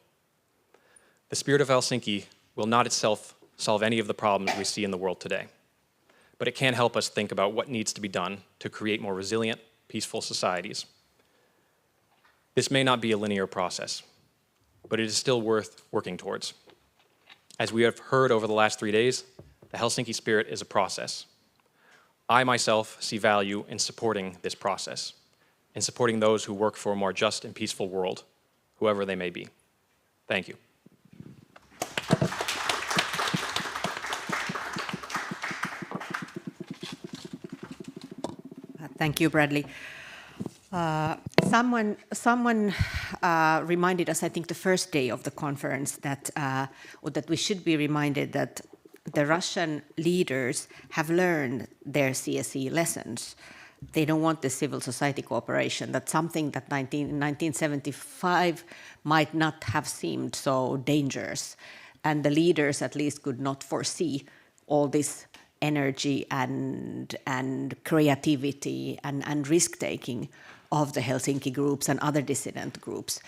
The Spirit of Helsinki will not itself solve any of the problems we see in the world today, but it can help us think about what needs to be done to create more resilient, peaceful societies. This may not be a linear process, but it is still worth working towards. As we have heard over the last 3 days, the Helsinki Spirit is a process. I myself see value in supporting this process, in supporting those who work for a more just and peaceful world, whoever they may be. Thank you. Thank you, Bradley. Someone reminded us, I think, the first day of the conference that we should be reminded that the Russian leaders have learned their CSE lessons. They don't want the civil society cooperation. That's something that in 1975 might not have seemed so dangerous. And the leaders at least could not foresee all this energy and creativity and risk-taking of the Helsinki groups and other dissident groups.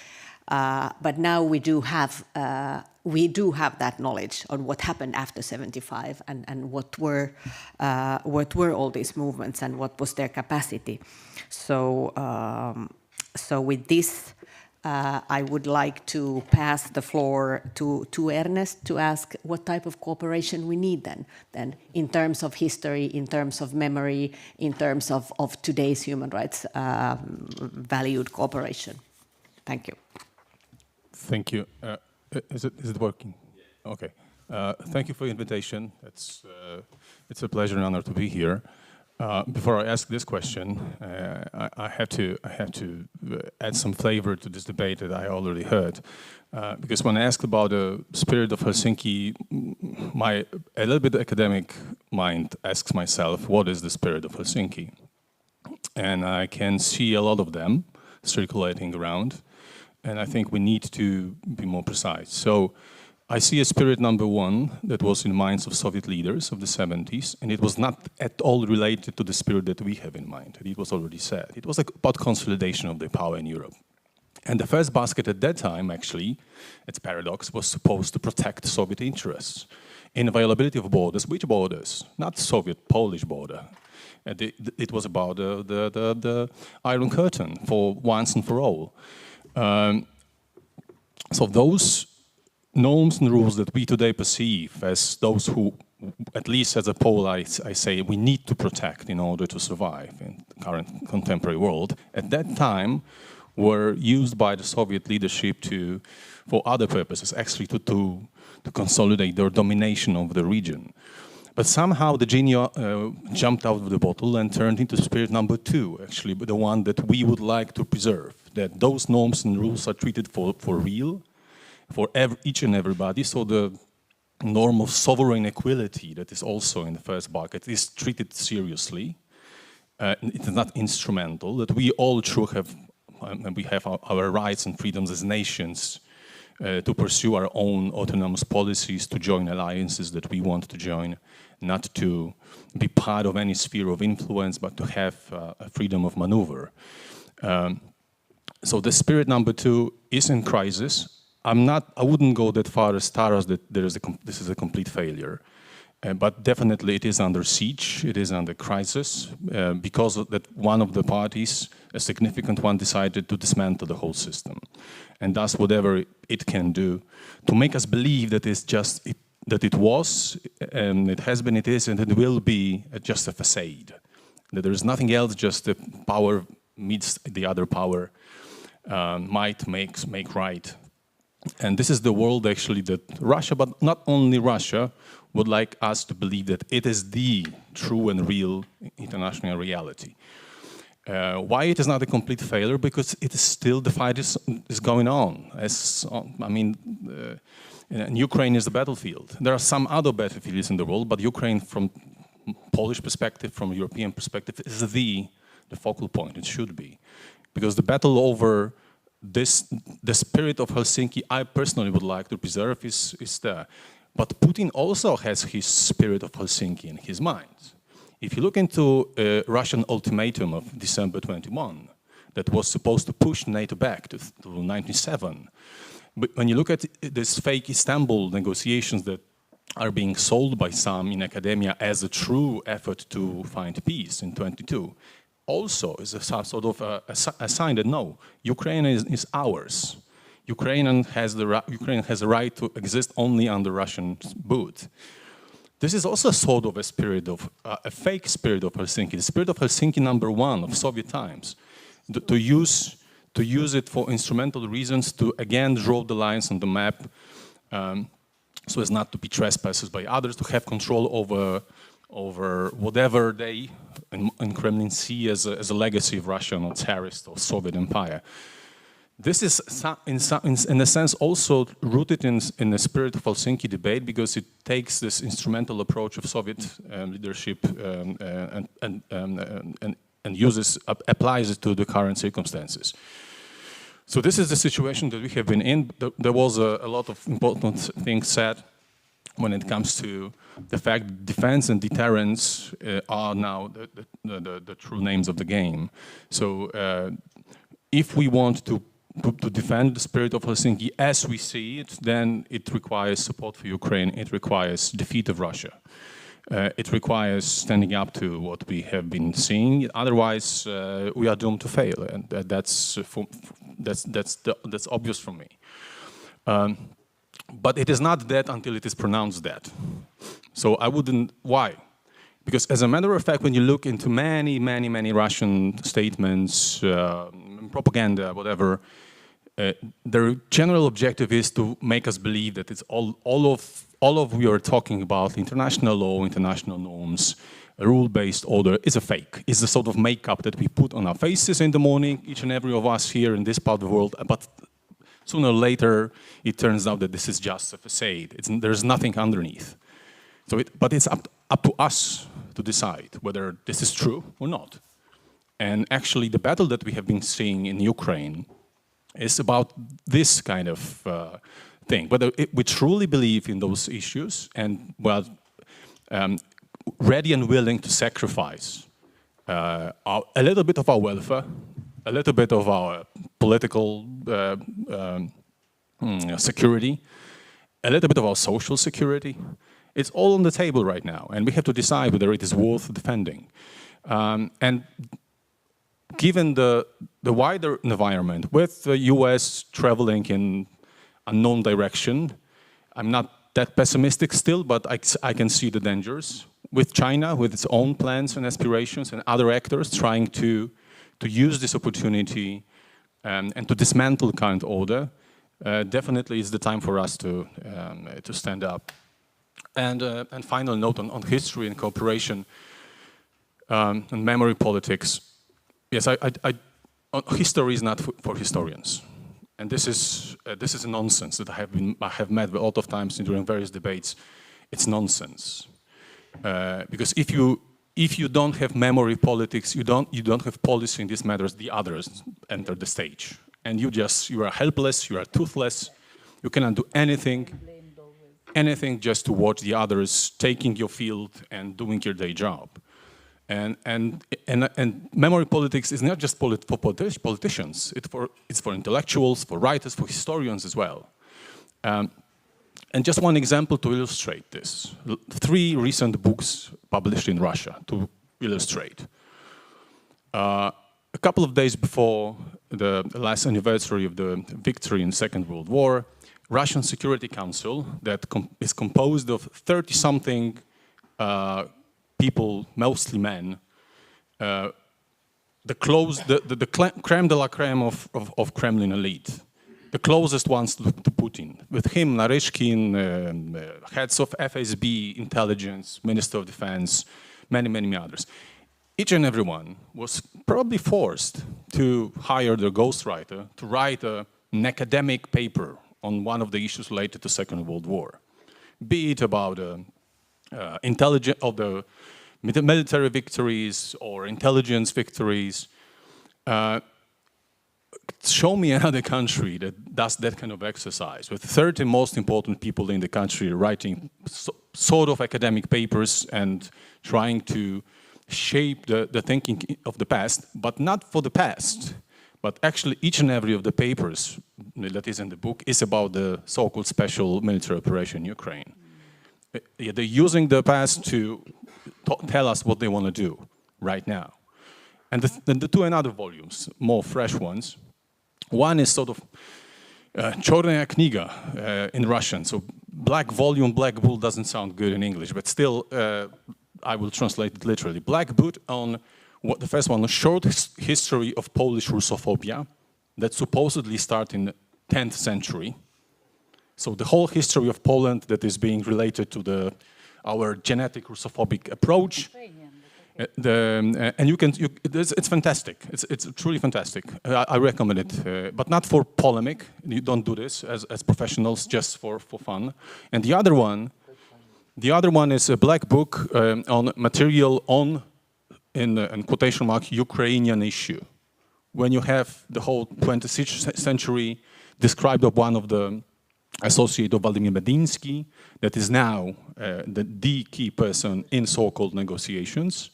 But now we do have that knowledge on what happened after 75 and what were all these movements and what was their capacity. So with this, I would like to pass the floor to Ernest to ask what type of cooperation we need then in terms of history, in terms of memory, in terms of today's human rights valued cooperation. Thank you. Thank you. Is it working? Yeah. Okay. Thank you for the invitation. It's a pleasure and honor to be here. Before I ask this question, I have to add some flavor to this debate that I already heard, because when I asked about the Spirit of Helsinki, a little bit academic mind asks myself, what is the Spirit of Helsinki? And I can see a lot of them circulating around, and I think we need to be more precise. So I see a spirit number one that was in the minds of Soviet leaders of the 70s, and it was not at all related to the spirit that we have in mind. It was already said. It was about consolidation of the power in Europe. And the first basket at that time, actually, it's a paradox, was supposed to protect Soviet interests. Inviolability of borders. Which borders? Not Soviet-Polish border. It was about the Iron Curtain for once and for all. So those norms and rules that we today perceive as those who, at least as a Pole, I say we need to protect in order to survive in the current contemporary world, at that time were used by the Soviet leadership for other purposes, actually to consolidate their domination of the region. But somehow the genie jumped out of the bottle and turned into spirit number two, actually, but the one that we would like to preserve, that those norms and rules are treated for real, for each and everybody, so the norm of sovereign equality that is also in the first bucket is treated seriously. It is not instrumental, that we all we have our rights and freedoms as nations to pursue our own autonomous policies, to join alliances that we want to join, not to be part of any sphere of influence, but to have a freedom of maneuver. So the spirit number two is in crisis. I wouldn't go that far as Taras that this is a complete failure. But definitely it is under siege, it is under crisis, because of that one of the parties, a significant one, decided to dismantle the whole system. And does whatever it can do to make us believe that it's just that it was, it has been, it is, and it will be just a facade. That there is nothing else, just the power meets the other power, might make right. And this is the world actually that Russia, but not only Russia, would like us to believe that it is the true and real international reality. Why it is not a complete failure? Because it is still, the fight is going on. Ukraine is the battlefield. There are some other battlefields in the world, but Ukraine, from Polish perspective, from European perspective, is the focal point. It should be. Because the battle over the spirit of Helsinki, I personally would like to preserve, is there. But Putin also has his spirit of Helsinki in his mind. If you look into a Russian ultimatum of December 21, that was supposed to push NATO back to 1997, but when you look at this fake Istanbul negotiations that are being sold by some in academia as a true effort to find peace in 22, also is a sort of a sign that no, Ukraine is ours. Ukraine has a right to exist only under Russian boot. This is also sort of a spirit of a fake spirit of Helsinki, the spirit of Helsinki #1 of Soviet times, to use it for instrumental reasons to again draw the lines on the map, so as not to be trespassed by others, to have control over whatever they in Kremlin see as a legacy of Russian or Tsarist or Soviet Empire. This is, in a sense, also rooted in the Spirit of Helsinki debate, because it takes this instrumental approach of Soviet leadership and applies it to the current circumstances. So this is the situation that we have been in. There was a lot of important things said when it comes to the fact that defense and deterrence are now the true names of the game. So if we want to defend the spirit of Helsinki as we see it, then it requires support for Ukraine, it requires defeat of Russia. It requires standing up to what we have been seeing. Otherwise, we are doomed to fail, and that's obvious for me. But it is not that until it is pronounced that. So I wouldn't. Why? Because as a matter of fact, when you look into many Russian statements, propaganda, whatever, their general objective is to make us believe that it's all of we are talking about international law, international norms, a rule-based order is a fake. It's the sort of makeup that we put on our faces in the morning, each and every of us here in this part of the world. But sooner or later, it turns out that this is just a facade. There's nothing underneath. So, but it's up to us to decide whether this is true or not. And actually, the battle that we have been seeing in Ukraine is about this kind of thing. Whether we truly believe in those issues and ready and willing to sacrifice a little bit of our welfare, a little bit of our political security, a little bit of our social security. It's all on the table right now, and we have to decide whether it is worth defending. And given the wider environment, with the US traveling in unknown direction, I'm not that pessimistic still, but I can see the dangers. With China, with its own plans and aspirations, and other actors trying to use this opportunity and to dismantle the current order, definitely is the time for us to stand up. And final note on history and cooperation and memory politics. Yes, history is not for historians, and this is a nonsense that I have met a lot of times during various debates. It's nonsense because if you don't have memory politics, you don't have policy in these matters. The others enter the stage, and you are helpless. You are toothless. You cannot do anything just to watch the others taking your field and doing your day job. And memory politics is not just for politicians. It's for intellectuals, for writers, for historians as well. And just one example to illustrate this. 3 recent books published in Russia to illustrate. A couple of days before the last anniversary of the victory in the Second World War, Russian Security Council that is composed of 30-something people, mostly men, the creme de la creme of Kremlin elite, the closest ones to Putin. With him, Naryshkin, heads of FSB, intelligence, Minister of Defense, many, many others. Each and every one was probably forced to hire their ghostwriter to write an academic paper on one of the issues related to Second World War, be it about intelligence of the military victories or intelligence victories. Show me another country that does that kind of exercise, with 30 most important people in the country writing sort of academic papers and trying to shape the thinking of the past, but not for the past. But actually, each and every of the papers that is in the book is about the so-called special military operation in Ukraine. They're using the past to tell us what they want to do right now. And the 2 other volumes, more fresh ones. One is sort of Черная книга in Russian. So black volume, black bull doesn't sound good in English, but still I will translate it literally. Black book on what the first one, a short history of Polish Russophobia that supposedly started in the 10th century. So the whole history of Poland that is being related to our genetic Russophobic approach. And it's fantastic. It's truly fantastic. I recommend it, but not for polemic. You don't do this as professionals, just for fun. And the other one is a black book on material on, in quotation mark, Ukrainian issue. When you have the whole 20th century described of one of the associate of Vladimir Medinsky, that is now the key person in so-called negotiations.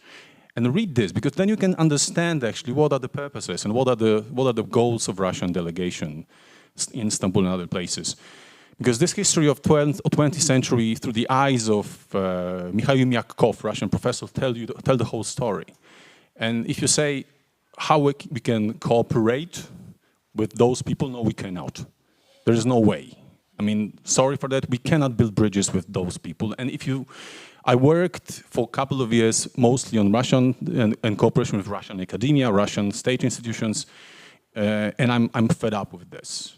And read this, because then you can understand actually what are the purposes and what are the goals of Russian delegation in Istanbul and other places. Because this history of 20th century through the eyes of Mikhail Myakov, Russian professor, tell the whole story. And if you say how we can cooperate with those people, no, we cannot. There is no way. I mean, sorry for that, we cannot build bridges with those people. And I worked for a couple of years mostly on Russian and cooperation with Russian academia, Russian state institutions, and I'm fed up with this.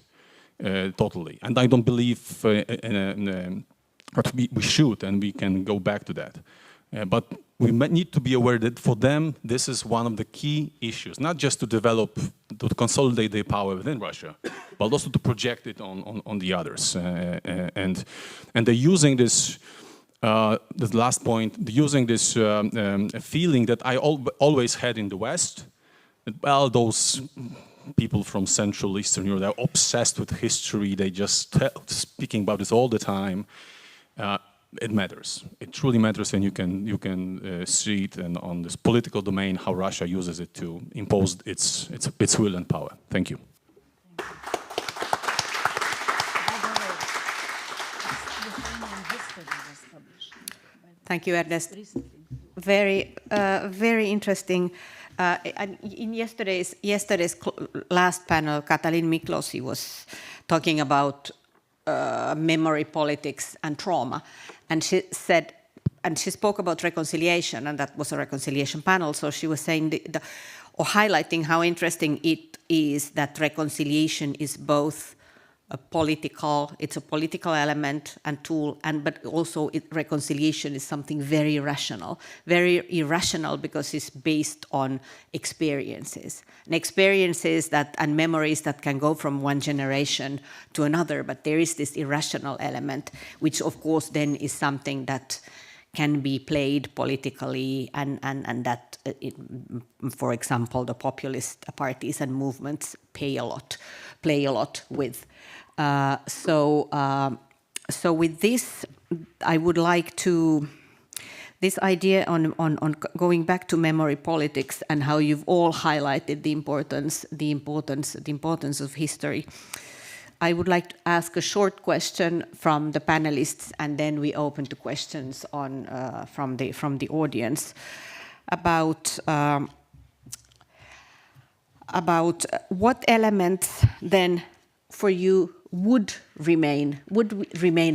Totally. And I don't believe but we should, and we can go back to that. But we need to be aware that for them, this is one of the key issues, not just to develop, to consolidate their power within Russia, but also to project it on the others. And they're using this, the last point, they're using this feeling that I always had in the West, that, well, those people from Central Eastern Europe, they're obsessed with history, they just speaking about this all the time. It matters. It truly matters, and you can see it on this political domain how Russia uses it to impose its will and power. Thank you. Thank you, Ernest. Very interesting. In yesterday's last panel, Katalin Miklosi was talking about memory politics and trauma, and she said, and she spoke about reconciliation, and that was a reconciliation panel. So she was saying, or highlighting how interesting it is that reconciliation is both it's a political element and tool, but also reconciliation is something very very irrational, because it's based on experiences and memories that can go from one generation to another. But there is this irrational element, which of course then is something that can be played politically, and that, for example, the populist parties and movements play a lot with. So with this, I would like to, this idea on going back to memory politics and how you've all highlighted the importance of history. I would like to ask a short question from the panelists, and then we open to questions on from the audience about what elements then for you would remain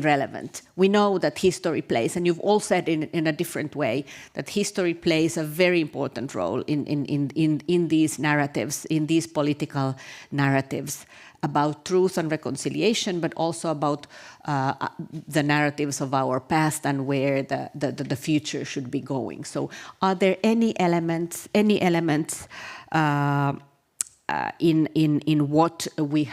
relevant. We know that history plays, and you've all said in a different way, that history plays a very important role in these narratives, in these political narratives about truth and reconciliation, but also about the narratives of our past and where the future should be going. So are there any elements in what we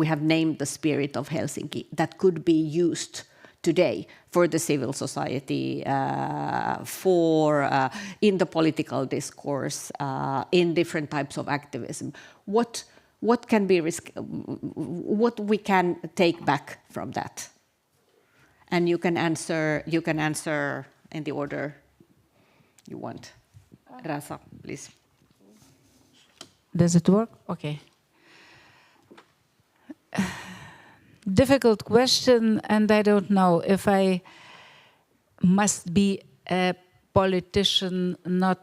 have named the Spirit of Helsinki that could be used today for the civil society, in the political discourse, in different types of activism? What can be what we can take back from that? And you can answer in the order you want. Rasa, please. Does it work? Okay. Difficult question, and I don't know if I must be a politician not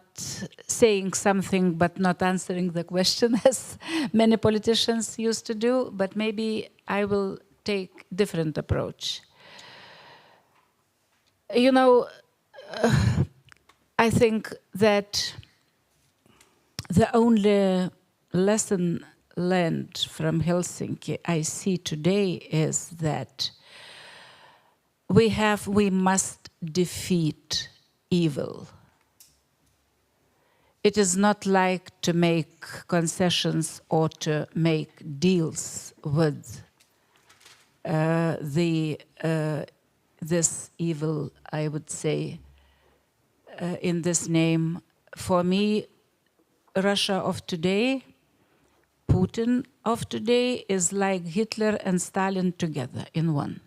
saying something but not answering the question as many politicians used to do, but maybe I will take different approach. You know, I think that the only lesson learned from Helsinki I see today is that we must defeat evil. It is not like to make concessions or to make deals with this evil, I would say, in this name. For me, Russia of today, Putin of today is like Hitler and Stalin together in one.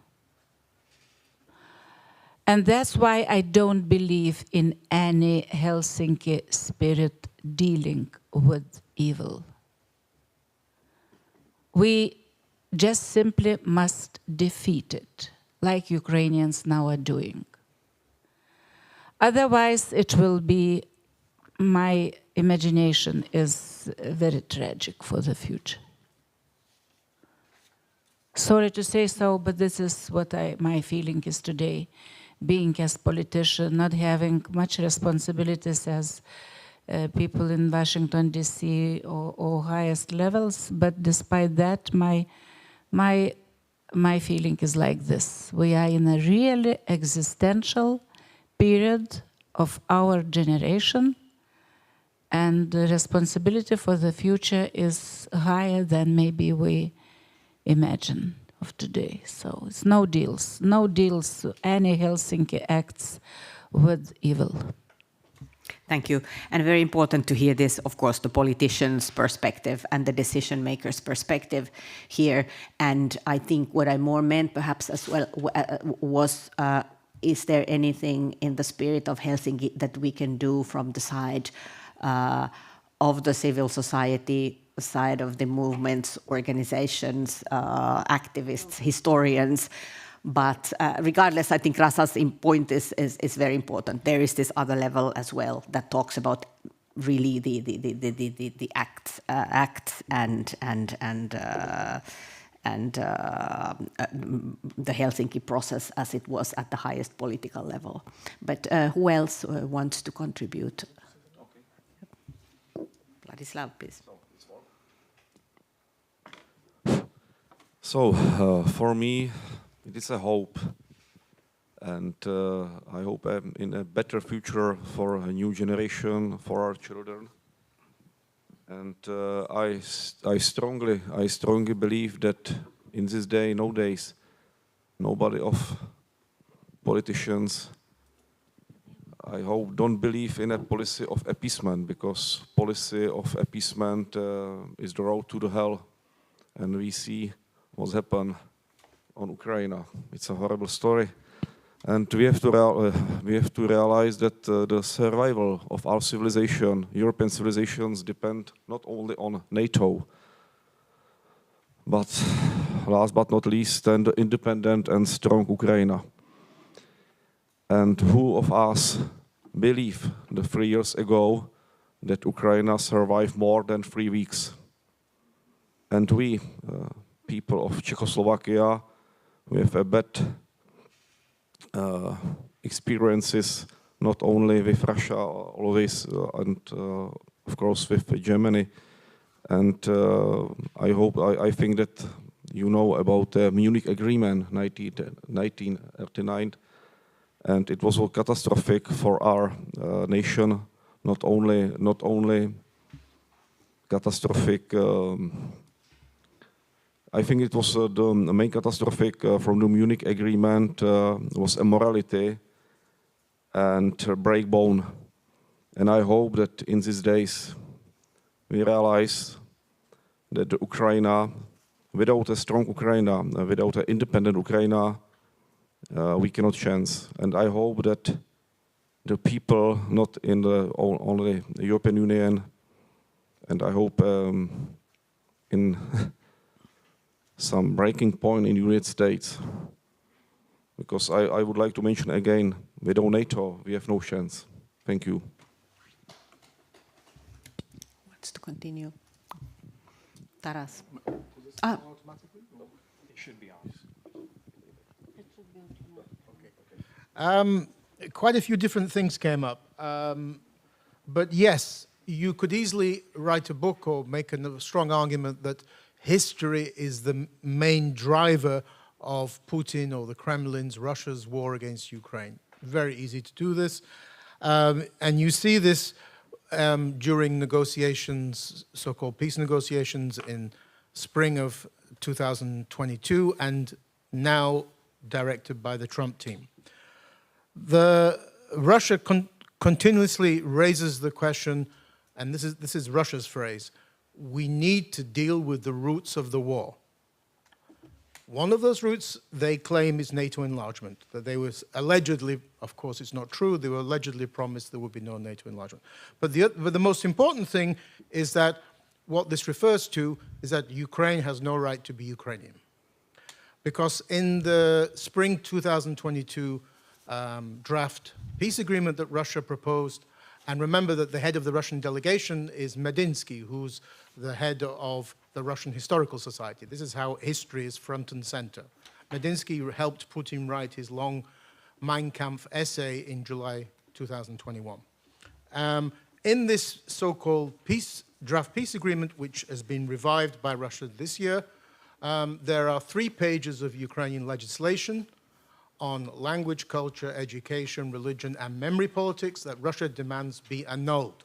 And that's why I don't believe in any Helsinki spirit dealing with evil. We just simply must defeat it, like Ukrainians now are doing. Otherwise, it will be, my imagination is very tragic for the future. Sorry to say so, but this is what my feeling is today. Being as politician, not having much responsibilities as people in Washington, D.C. or highest levels, but despite that, my feeling is like this. We are in a really existential period of our generation, and the responsibility for the future is higher than maybe we imagine of today. So it's no deals, any Helsinki acts with evil. Thank you. And very important to hear this, of course, the politician's perspective and the decision maker's perspective here. And I think what I more meant perhaps as well was, is there anything in the Spirit of Helsinki that we can do from the side of the civil society, side of the movements, organizations, activists, historians? But regardless, I think Rasa's point is very important. There is this other level as well that talks about really the acts and the Helsinki process as it was at the highest political level. But who else wants to contribute? Okay. Vladislav, please. So for me, it is a hope, and I hope in a better future for a new generation, for our children. And I strongly believe that in this day, nowadays, nobody of politicians, I hope, don't believe in a policy of appeasement, because policy of appeasement is the road to the hell, and we see what's happened on Ukraine. It's a horrible story, and we have to realize that the survival of our civilization, European civilizations, depend not only on NATO, but last but not least, an independent and strong Ukraine. And who of us believed 3 years ago that Ukraine survived more than 3 weeks? And we, people of Czechoslovakia, we have a bad experiences not only with Russia always and of course with Germany. And I think that you know about the Munich Agreement 1939, and it was catastrophic for our nation. Not only catastrophic. I think it was the main catastrophic from the Munich Agreement was immorality and breakbone. And I hope that in these days we realize that Ukraine, without a strong Ukraine, without an independent Ukraine, we cannot chance. And I hope that the people, not in only the European Union, and I hope in some breaking point in the United States, because I would like to mention again, without NATO, we have no chance. Thank you. Wants to continue? Taras. It should be on. Quite a few different things came up. But yes, you could easily write a book or make a strong argument that history is the main driver of Putin or the Kremlin's, Russia's war against Ukraine. Very easy to do this. And you see this during negotiations, so-called peace negotiations in spring of 2022, and now directed by the Trump team. Russia continuously raises the question, and this is Russia's phrase, we need to deal with the roots of the war. One of those roots, they claim, is NATO enlargement, that they were allegedly, of course it's not true, they were allegedly promised there would be no NATO enlargement. But the most important thing is that what this refers to is that Ukraine has no right to be Ukrainian. Because in the spring 2022 draft peace agreement that Russia proposed, and remember that the head of the Russian delegation is Medinsky, who's the head of the Russian Historical Society. This is how history is front and center. Medinsky helped Putin write his long Mein Kampf essay in July 2021. In this so-called draft peace agreement, which has been revived by Russia this year, there are 3 pages of Ukrainian legislation on language, culture, education, religion, and memory politics that Russia demands be annulled.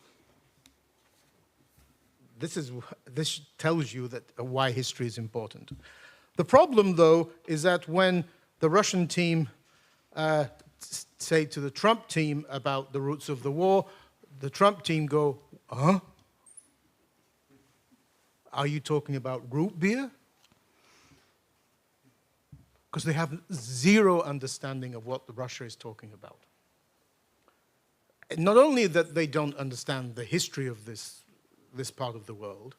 This tells you that why history is important. The problem, though, is that when the Russian team say to the Trump team about the roots of the war, the Trump team go, huh? Are you talking about root beer? Because they have zero understanding of what Russia is talking about. And not only that they don't understand the history of this part of the world,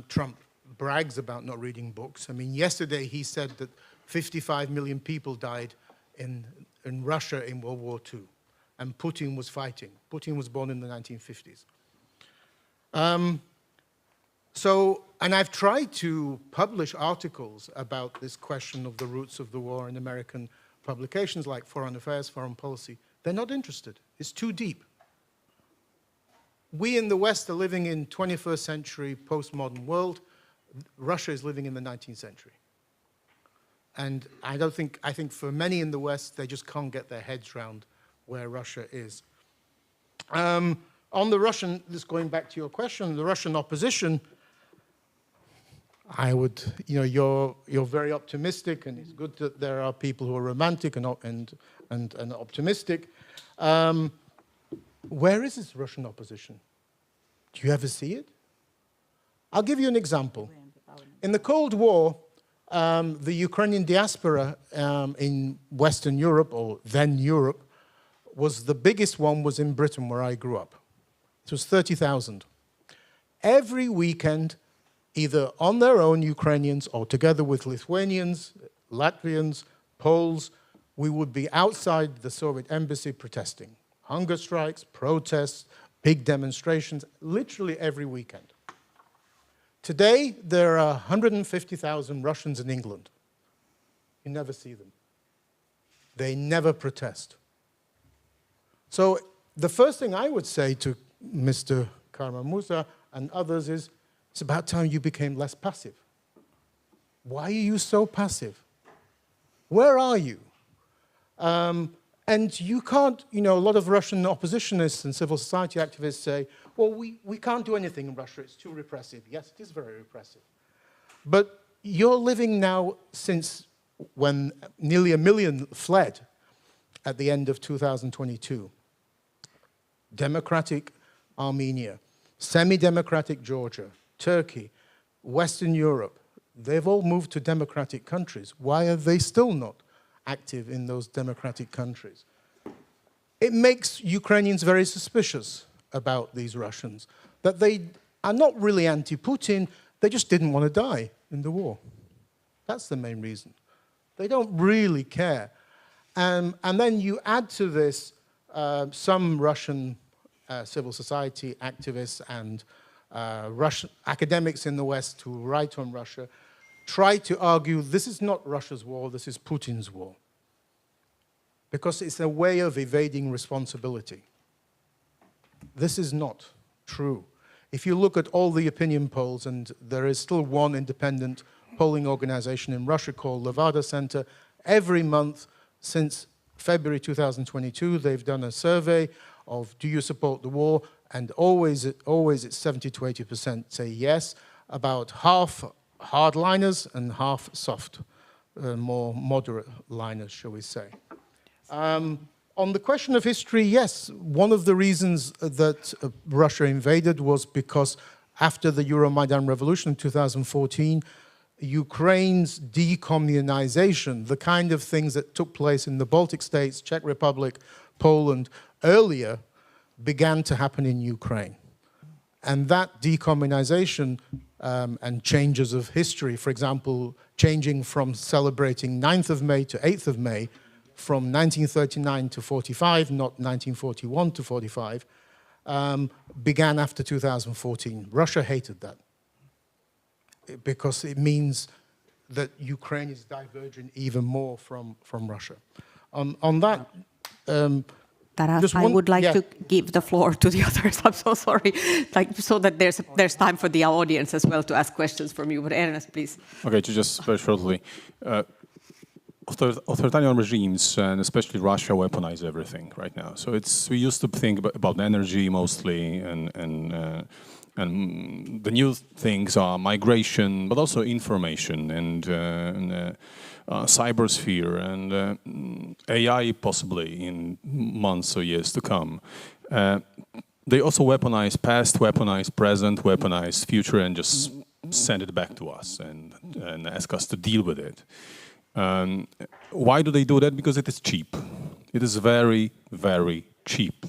Trump brags about not reading books. I mean, yesterday he said that 55 million people died in Russia in World War II, and Putin was fighting. Putin was born in the 1950s. And I've tried to publish articles about this question of the roots of the war in American publications like Foreign Affairs, Foreign Policy. They're not interested. It's too deep. We in the West are living in 21st century postmodern world. Russia is living in the 19th century. And I think for many in the West, they just can't get their heads around where Russia is. On the Russian, just going back to your question, the Russian opposition, I would, you're very optimistic, and it's good that there are people who are romantic and optimistic. Where is this Russian opposition? Do you ever see it? I'll give you an example. In the Cold War, the Ukrainian diaspora in Western Europe, or then Europe, the biggest one was in Britain, where I grew up. It was 30,000. Every weekend, either on their own, Ukrainians, or together with Lithuanians, Latvians, Poles, we would be outside the Soviet embassy protesting. Hunger strikes, protests, big demonstrations, literally every weekend. Today, there are 150,000 Russians in England. You never see them. They never protest. So the first thing I would say to Mr. Kara-Murza and others is, it's about time you became less passive. Why are you so passive? Where are you? And you can't, a lot of Russian oppositionists and civil society activists say, well, we can't do anything in Russia, it's too repressive. Yes, it is very repressive. But you're living now, since when nearly 1 million fled at the end of 2022, democratic Armenia, semi-democratic Georgia, Turkey, Western Europe, they've all moved to democratic countries. Why are they still not active in those democratic countries? It makes Ukrainians very suspicious about these Russians, that they are not really anti-Putin, they just didn't want to die in the war. That's the main reason. They don't really care. And then you add to this some Russian civil society activists and Russian academics in the West who write on Russia try to argue this is not Russia's war, this is Putin's war. Because it's a way of evading responsibility. This is not true. If you look at all the opinion polls, and there is still one independent polling organization in Russia called Levada Center, every month since February 2022, they've done a survey of do you support the war, and always it's 70 to 80% say yes, about half hardliners and half soft, more moderate liners, shall we say. On the question of history, yes, one of the reasons that Russia invaded was because after the Euromaidan revolution in 2014, Ukraine's decommunization, the kind of things that took place in the Baltic states, Czech Republic, Poland, earlier, began to happen in Ukraine. And that decommunization and changes of history, for example, changing from celebrating 9th of May to 8th of May, from 1939 to 45, not 1941 to 45, began after 2014. Russia hated that because it means that Ukraine is diverging even more from Russia. On that, Taras, I would like to give the floor to the others. I'm so sorry, so that there's time for the audience as well to ask questions from you. But Ernest, please. Okay, just very shortly. Authoritarian regimes, and especially Russia, weaponize everything right now. So we used to think about energy mostly, and the new things are migration, but also information and cybersphere and AI possibly in months or years to come. They also weaponize past, weaponize present, weaponize future, and just send it back to us and ask us to deal with it. Why do they do that? Because it is cheap. It is very, very cheap.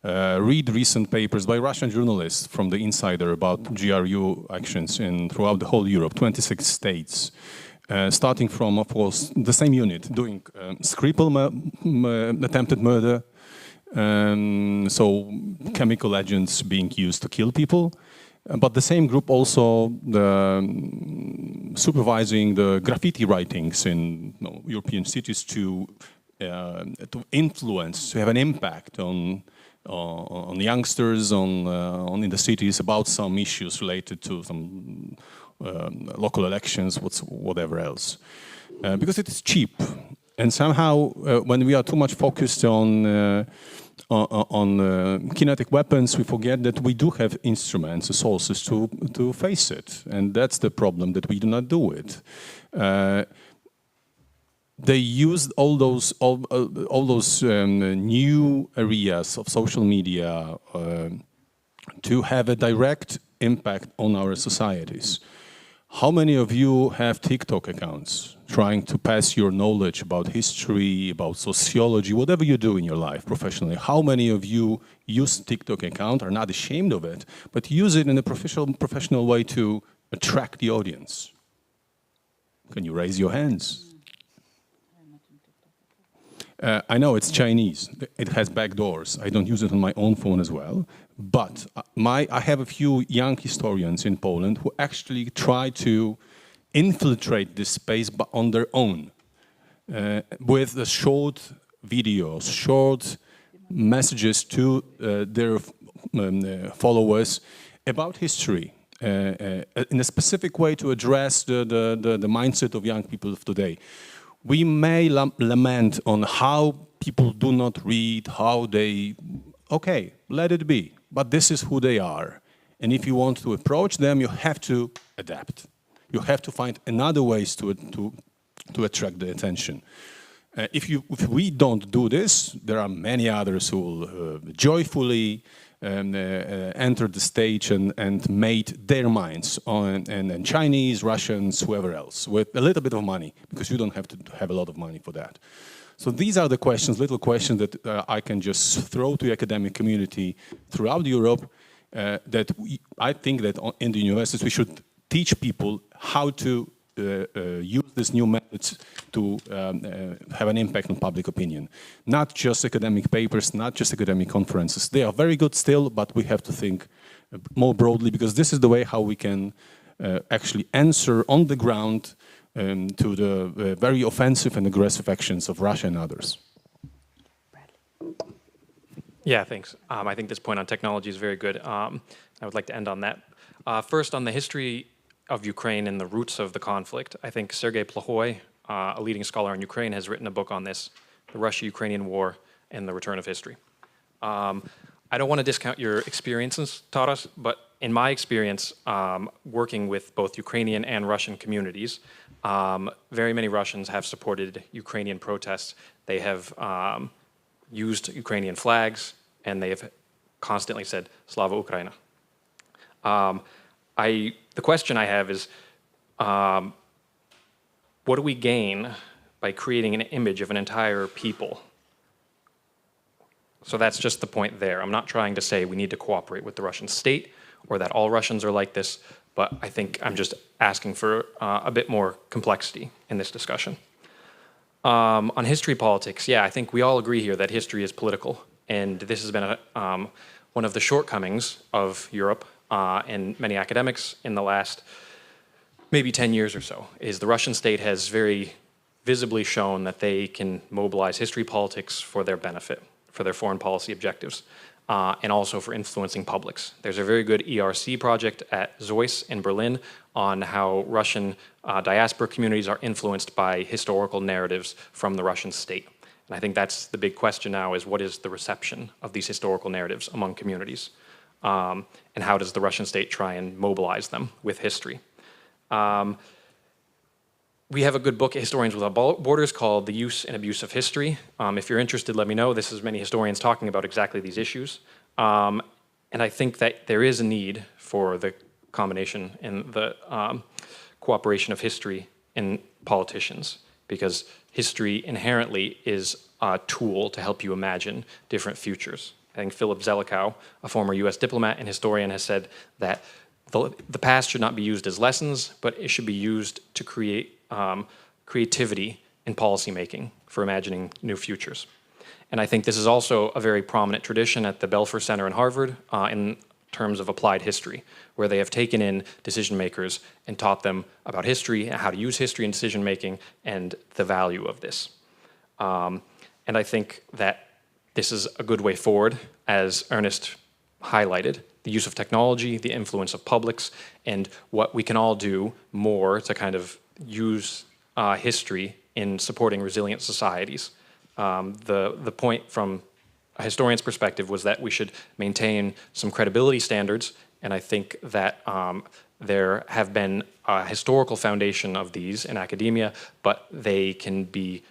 Read recent papers by Russian journalists from the Insider about GRU actions throughout the whole Europe, 26 states. Starting from, of course, the same unit doing Skripal attempted murder, so chemical agents being used to kill people. But the same group also supervising the graffiti writings in European cities to influence, to have an impact on youngsters, in the cities about some issues related to some local elections, whatever else, because it is cheap. And somehow, when we are too much focused on kinetic weapons, we forget that we do have instruments, resources to face it, and that's the problem, that we do not do it. They used all those new areas of social media to have a direct impact on our societies. How many of you have TikTok accounts trying to pass your knowledge about history, about sociology, whatever you do in your life professionally? How many of you use TikTok account, are not ashamed of it, but use it in a professional way to attract the audience? Can you raise your hands? I know it's Chinese. It has back doors. I don't use it on my own phone as well. But I have a few young historians in Poland who actually try to infiltrate this space on their own with the short videos, short messages to their followers about history in a specific way to address the mindset of young people of today. We may lament on how people do not read, how they... Okay, let it be. But this is who they are. And if you want to approach them, you have to adapt. You have to find another ways to attract the attention. If we don't do this, there are many others who will joyfully enter the stage and made their minds on and Chinese, Russians, whoever else, with a little bit of money, because you don't have to have a lot of money for that. So these are the questions, little questions that I can just throw to the academic community throughout Europe. I think that in the universities we should teach people how to use these new methods to have an impact on public opinion. Not just academic papers, not just academic conferences. They are very good still, but we have to think more broadly, because this is the way how we can actually answer on the ground to the very offensive and aggressive actions of Russia and others. Yeah, thanks. I think this point on technology is very good. I would like to end on that. First, on the history of Ukraine and the roots of the conflict, I think Sergei Plokhoy, a leading scholar on Ukraine, has written a book on this, The Russia-Ukrainian War and the Return of History. I don't want to discount your experiences, Taras, but in my experience, working with both Ukrainian and Russian communities, very many Russians have supported Ukrainian protests. They have used Ukrainian flags, and they have constantly said, Slava Ukraina. The question I have is, what do we gain by creating an image of an entire people? So that's just the point there. I'm not trying to say we need to cooperate with the Russian state or that all Russians are like this, but I think I'm just asking for a bit more complexity in this discussion. On history politics, yeah, I think we all agree here that history is political, and this has been one of the shortcomings of Europe and many academics in the last maybe 10 years or so, is the Russian state has very visibly shown that they can mobilize history politics for their benefit, for their foreign policy objectives, and also for influencing publics. There's a very good ERC project at Zeus in Berlin on how Russian diaspora communities are influenced by historical narratives from the Russian state. And I think that's the big question now, is what is the reception of these historical narratives among communities? And how does the Russian state try and mobilize them with history? We have a good book at Historians Without Borders called The Use and Abuse of History. If you're interested, let me know. This is many historians talking about exactly these issues. And I think that there is a need for the combination and the cooperation of history and politicians, because history inherently is a tool to help you imagine different futures. I think Philip Zelikow, a former US diplomat and historian, has said that the past should not be used as lessons, but it should be used to create creativity in policymaking for imagining new futures. And I think this is also a very prominent tradition at the Belfer Center in Harvard in terms of applied history, where they have taken in decision makers and taught them about history and how to use history in decision making and the value of this. And I think that this is a good way forward, as Ernest highlighted, the use of technology, the influence of publics, and what we can all do more to kind of use history in supporting resilient societies. The point from a historian's perspective was that we should maintain some credibility standards, and I think that there have been a historical foundation of these in academia, but they can be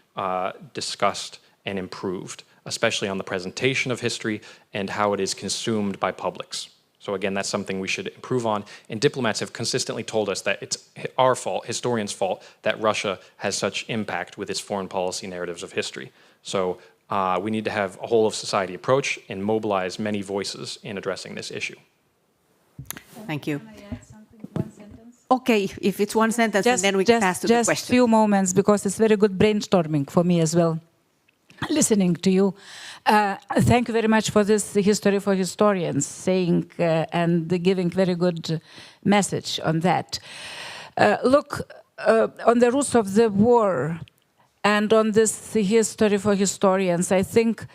discussed and improved, especially on the presentation of history and how it is consumed by publics. So again, that's something we should improve on. And diplomats have consistently told us that it's our fault, historians' fault, that Russia has such impact with its foreign policy narratives of history. So we need to have a whole of society approach and mobilize many voices in addressing this issue. Thank you. Can I add something, one sentence? okay if it's one sentence, and then we can pass to the question. Just few moments, because it's very good brainstorming for me as well. Listening to you, thank you very much for this history for historians, saying and giving very good message on that. Look, on the roots of the war and on this history for historians, I think,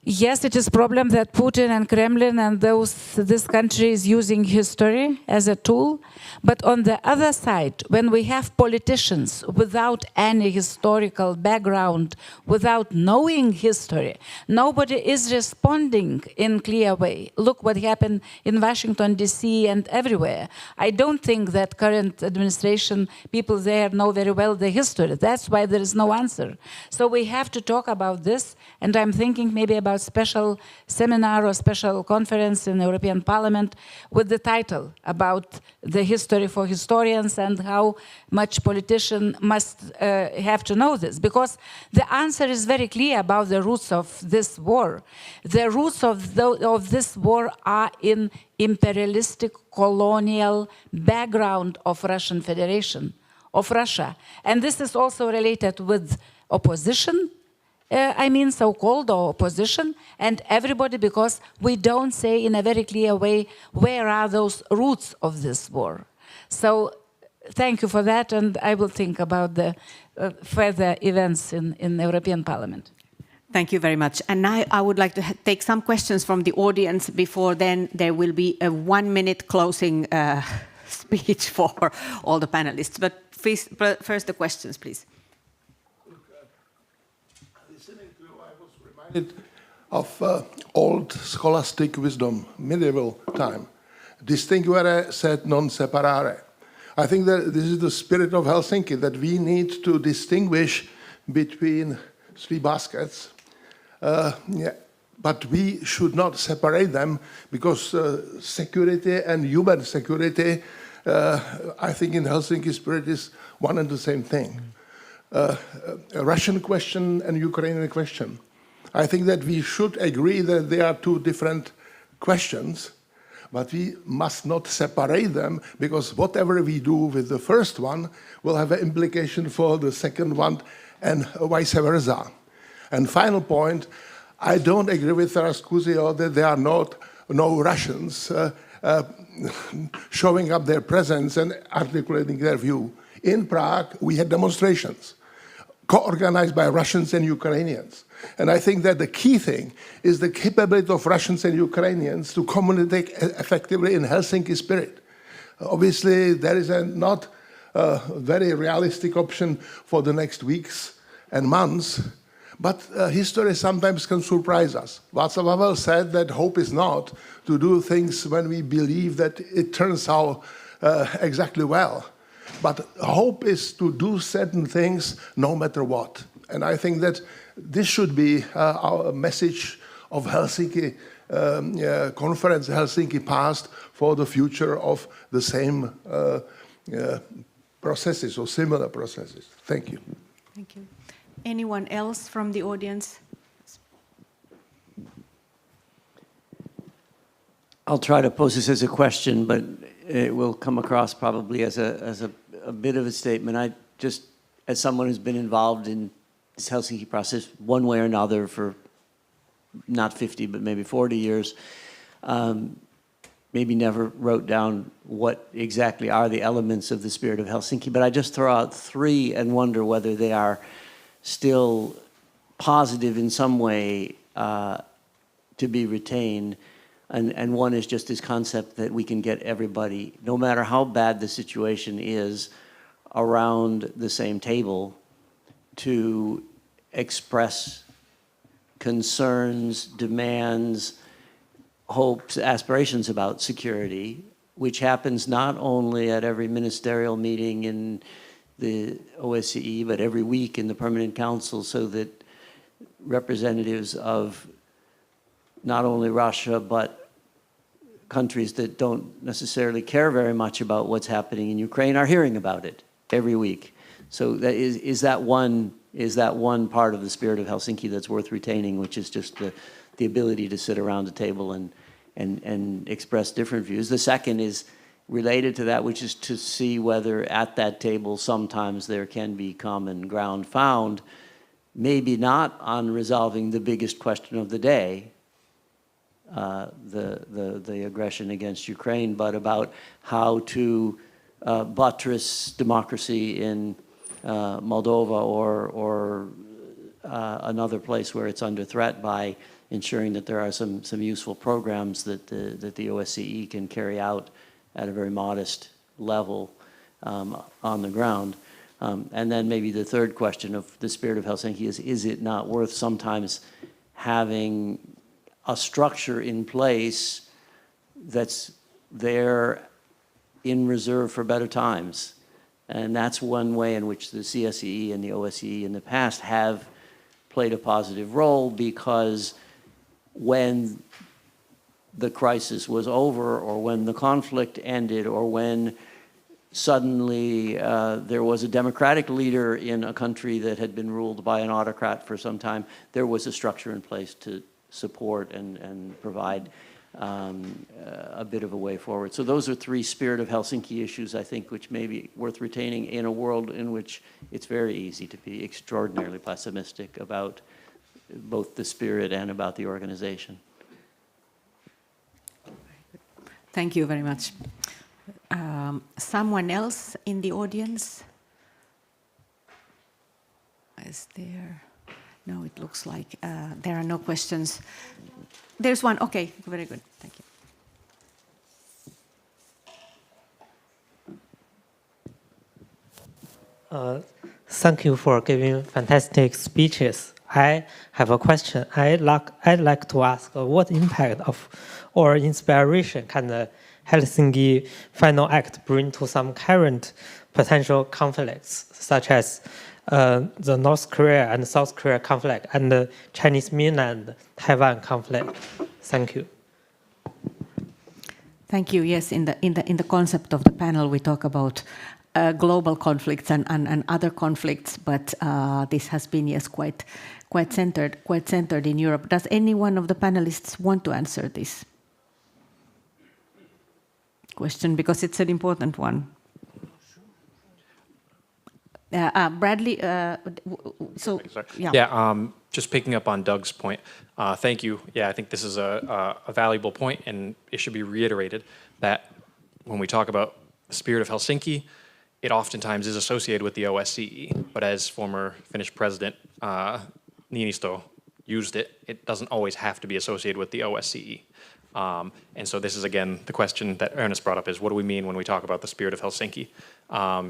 yes, it is a problem that Putin and Kremlin and this country is using history as a tool. But on the other side, when we have politicians without any historical background, without knowing history, nobody is responding in a clear way. Look what happened in Washington, D.C. and everywhere. I don't think that current administration, people there know very well the history. That's why there is no answer. So we have to talk about this, and I'm thinking maybe about special seminar or special conference in the European Parliament with the title about the history for historians and how much politician must have to know this. Because the answer is very clear about the roots of this war. The roots of this war are in imperialistic colonial background of Russian Federation, of Russia. And this is also related with opposition, I mean so-called opposition, and everybody, because we don't say in a very clear way where are those roots of this war. So thank you for that, and I will think about the further events in the European Parliament. Thank you very much. And now I would like to take some questions from the audience. Before then, there will be a 1-minute closing speech for all the panelists. But first the questions, please. Listening to you, I was reminded of old scholastic wisdom, medieval time. Distinguere sed non separare. I think that this is the spirit of Helsinki, that we need to distinguish between three baskets. But we should not separate them, because security and human security, I think in Helsinki spirit is one and the same thing. A Russian question and Ukrainian question. I think that we should agree that they are two different questions, but we must not separate them, because whatever we do with the first one will have an implication for the second one, and vice versa. And final point, I don't agree with Taraskusio that there are no Russians showing up their presence and articulating their view. In Prague, we had demonstrations co-organized by Russians and Ukrainians. And I think that the key thing is the capability of Russians and Ukrainians to communicate effectively in Helsinki spirit. Obviously, there is not a very realistic option for the next weeks and months, but history sometimes can surprise us. Václav Havel said that hope is not to do things when we believe that it turns out exactly well. But hope is to do certain things no matter what. And I think that this should be our message of Helsinki conference, Helsinki past, for the future of the same processes or similar processes. Thank you. Thank you. Anyone else from the audience? I'll try to pose this as a question, but it will come across probably as a bit of a statement. I just, as someone who's been involved in this Helsinki process one way or another for not 50, but maybe 40 years, maybe never wrote down what exactly are the elements of the Spirit of Helsinki, but I just throw out three and wonder whether they are still positive in some way to be retained. And one is just this concept that we can get everybody, no matter how bad the situation is, around the same table to express concerns, demands, hopes, aspirations about security, which happens not only at every ministerial meeting in the OSCE, but every week in the Permanent Council, so that representatives of not only Russia, but countries that don't necessarily care very much about what's happening in Ukraine are hearing about it every week. So that is that one part of the Spirit of Helsinki that's worth retaining, which is just the ability to sit around a table and express different views. The second is related to that, which is to see whether at that table sometimes there can be common ground found, maybe not on resolving the biggest question of the day, the aggression against Ukraine, but about how to buttress democracy in Moldova or another place where it's under threat by ensuring that there are some useful programs that the OSCE can carry out at a very modest level on the ground. And then maybe the third question of the Spirit of Helsinki is it not worth sometimes having a structure in place that's there in reserve for better times? And that's one way in which the CSCE and the OSCE in the past have played a positive role, because when the crisis was over, or when the conflict ended, or when suddenly there was a democratic leader in a country that had been ruled by an autocrat for some time, there was a structure in place to support and provide a bit of a way forward. So those are three Spirit of Helsinki issues, I think, which may be worth retaining in a world in which it's very easy to be extraordinarily pessimistic about both the spirit and about the organization. Thank you very much. Someone else in the audience? Is there? No, it looks like there are no questions. There's one. Okay, very good. Thank you. Thank you for giving fantastic speeches. I have a question. I'd like to ask what impact of or inspiration can the Helsinki Final Act bring to some current potential conflicts, such as the North Korea and South Korea conflict and the Chinese mainland Taiwan conflict? Thank you. Thank you. Yes, in the concept of the panel, we talk about global conflicts and other conflicts, but this has been, yes, quite centered in Europe. Does any one of the panelists want to answer this question, because it's an important one? Bradley, so yeah. Just picking up on Doug's point, thank you. Yeah, I think this is a valuable point, and it should be reiterated that when we talk about the Spirit of Helsinki, it oftentimes is associated with the OSCE, but as former Finnish President Niinistö used it, it doesn't always have to be associated with the OSCE. And so this is, again, the question that Ernest brought up is, what do we mean when we talk about the Spirit of Helsinki?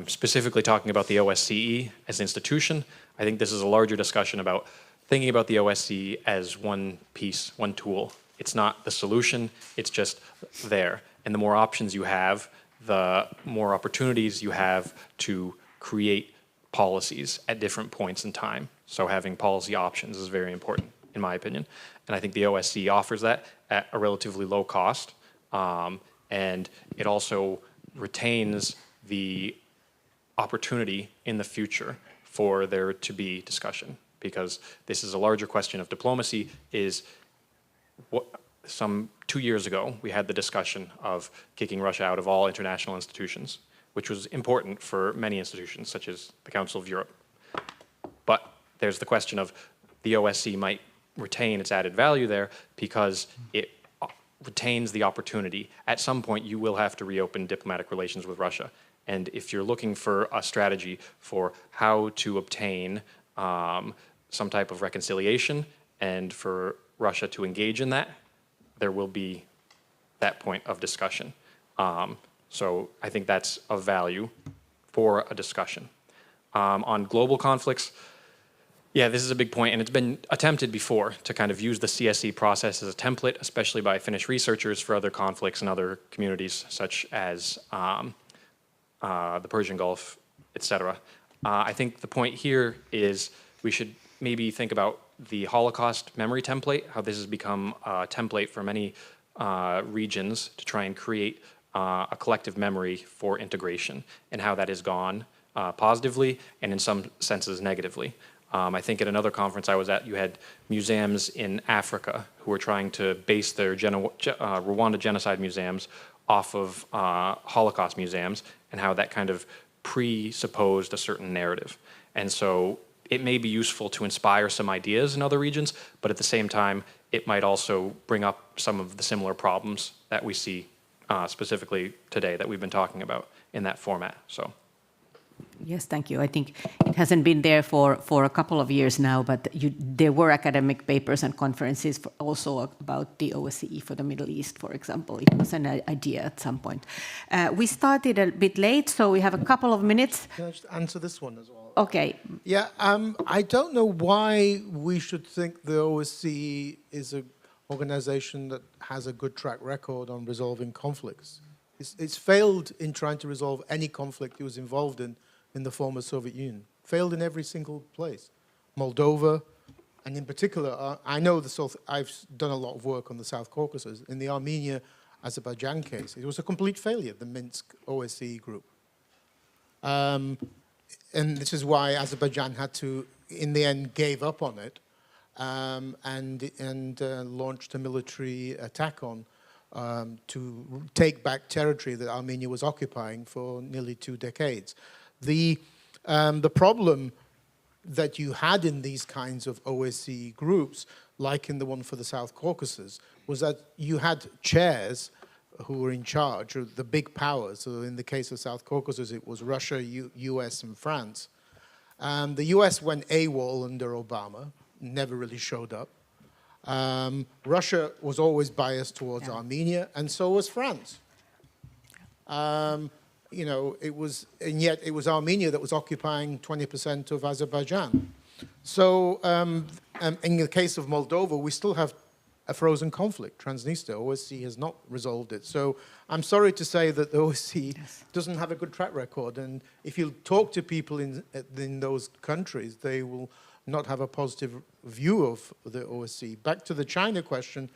Specifically talking about the OSCE as an institution, I think this is a larger discussion about thinking about the OSCE as one piece, one tool. It's not the solution, it's just there. And the more options you have, the more opportunities you have to create policies at different points in time. So having policy options is very important, in my opinion. And I think the OSCE offers that at a relatively low cost. And it also retains the opportunity in the future for there to be discussion, because this is a larger question of diplomacy. Is what some 2 years ago, we had the discussion of kicking Russia out of all international institutions, which was important for many institutions, such as the Council of Europe. But there's the question of the OSCE might retain its added value there because it retains the opportunity. At some point, you will have to reopen diplomatic relations with Russia. And if you're looking for a strategy for how to obtain some type of reconciliation and for Russia to engage in that, there will be that point of discussion. So I think that's of value for a discussion. On global conflicts, yeah, this is a big point, and it's been attempted before to kind of use the CSE process as a template, especially by Finnish researchers for other conflicts in other communities, such as the Persian Gulf, etc. I think the point here is we should maybe think about the Holocaust memory template, how this has become a template for many regions to try and create a collective memory for integration, and how that has gone positively and in some senses negatively. I think at another conference I was at, you had museums in Africa who were trying to base their Rwanda genocide museums off of Holocaust museums, and how that kind of presupposed a certain narrative. And so it may be useful to inspire some ideas in other regions, but at the same time, it might also bring up some of the similar problems that we see specifically today that we've been talking about in that format. So. Yes, thank you. I think it hasn't been there for a couple of years now, but there were academic papers and conferences also about the OSCE for the Middle East, for example. It was an idea at some point. We started a bit late, so we have a couple of minutes. Can I just answer this one as well? Okay. Yeah, I don't know why we should think the OSCE is an organization that has a good track record on resolving conflicts. It's failed in trying to resolve any conflict it was involved in the former Soviet Union. Failed in every single place. Moldova, and in particular, I know I've done a lot of work on the South Caucasus. In the Armenia-Azerbaijan case, it was a complete failure, the Minsk OSCE group. And this is why Azerbaijan had to, in the end, gave up on it and launched a military attack on to take back territory that Armenia was occupying for nearly 2 decades. The problem that you had in these kinds of OSCE groups, like in the one for the South Caucasus, was that you had chairs who were in charge of the big powers. So in the case of South Caucasus, it was Russia, US, and France. The US went AWOL under Obama, never really showed up. Russia was always biased towards Armenia, and so was France. You know, and yet it was Armenia that was occupying 20% of Azerbaijan. So in the case of Moldova, we still have a frozen conflict, Transnistria. OSCE has not resolved it. So I'm sorry to say that the OSCE doesn't have a good track record. And if you talk to people in those countries, they will not have a positive view of the OSCE. Back to the China question,